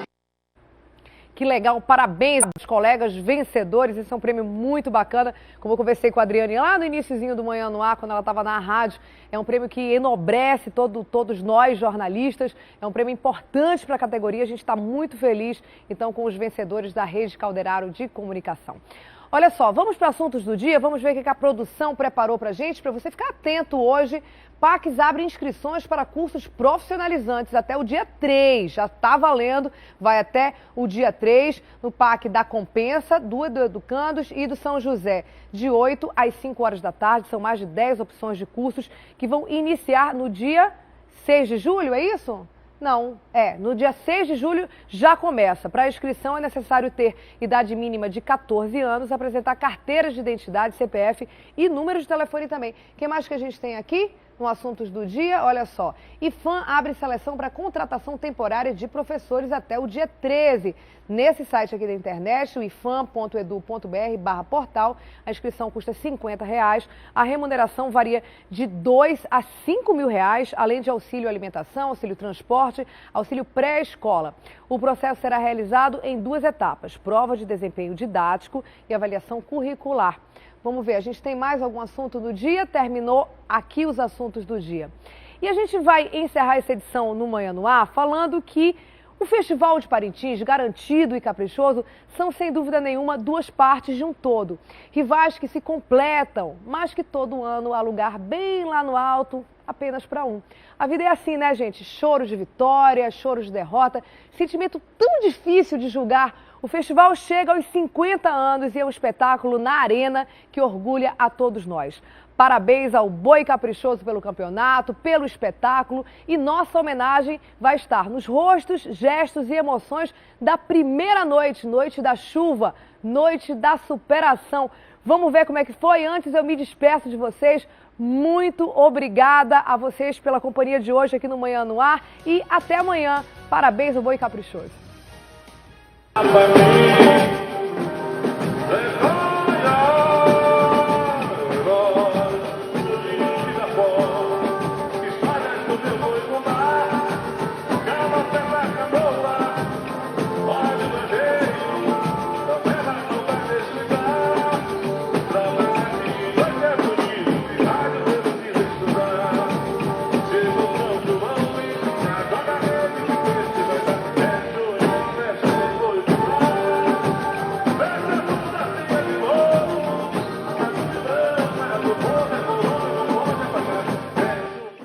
Que legal, parabéns aos colegas vencedores, esse é um prêmio muito bacana, como eu conversei com a Adriane lá no iniciozinho do Manhã no Ar, quando ela estava na rádio, é um prêmio que enobrece todos nós jornalistas, é um prêmio importante para a categoria, a gente está muito feliz então com os vencedores da Rede Calderaro de Comunicação. Olha só, vamos para assuntos do dia, vamos ver o que a produção preparou para a gente, para você ficar atento hoje. PACs abre inscrições para cursos profissionalizantes até o dia 3, já está valendo, vai até o dia 3 no PAC da Compensa, do Educandos e do São José, de 8 às 5 horas da tarde, são mais de 10 opções de cursos que vão iniciar no dia 6 de julho, é isso? Não, no dia 6 de julho já começa. Para a inscrição é necessário ter idade mínima de 14 anos, apresentar carteiras de identidade, CPF e número de telefone também. O que mais que a gente tem aqui no Assuntos do Dia? Olha só, IFAM abre seleção para contratação temporária de professores até o dia 13. Nesse site aqui da internet, o ifam.edu.br/portal, a inscrição custa R$50, a remuneração varia de R$2 a R$5.000, além de auxílio alimentação, auxílio transporte, auxílio pré-escola. O processo será realizado em 2 etapas, prova de desempenho didático e avaliação curricular. Vamos ver, a gente tem mais algum assunto do dia? Terminou aqui os assuntos do dia. E a gente vai encerrar essa edição no Manhã no Ar falando que o Festival de Parintins, garantido e caprichoso, são sem dúvida nenhuma 2 partes de um todo. Rivais que se completam, mas que todo ano há lugar bem lá no alto, apenas para um. A vida é assim, né, gente? Choros de vitória, choros de derrota, sentimento tão difícil de julgar. O festival chega aos 50 anos e é um espetáculo na arena que orgulha a todos nós. Parabéns ao Boi Caprichoso pelo campeonato, pelo espetáculo, e nossa homenagem vai estar nos rostos, gestos e emoções da primeira noite, noite da chuva, noite da superação. Vamos ver como é que foi. Antes eu me despeço de vocês. Muito obrigada a vocês pela companhia de hoje aqui no Manhã no Ar e até amanhã. Parabéns ao Boi Caprichoso.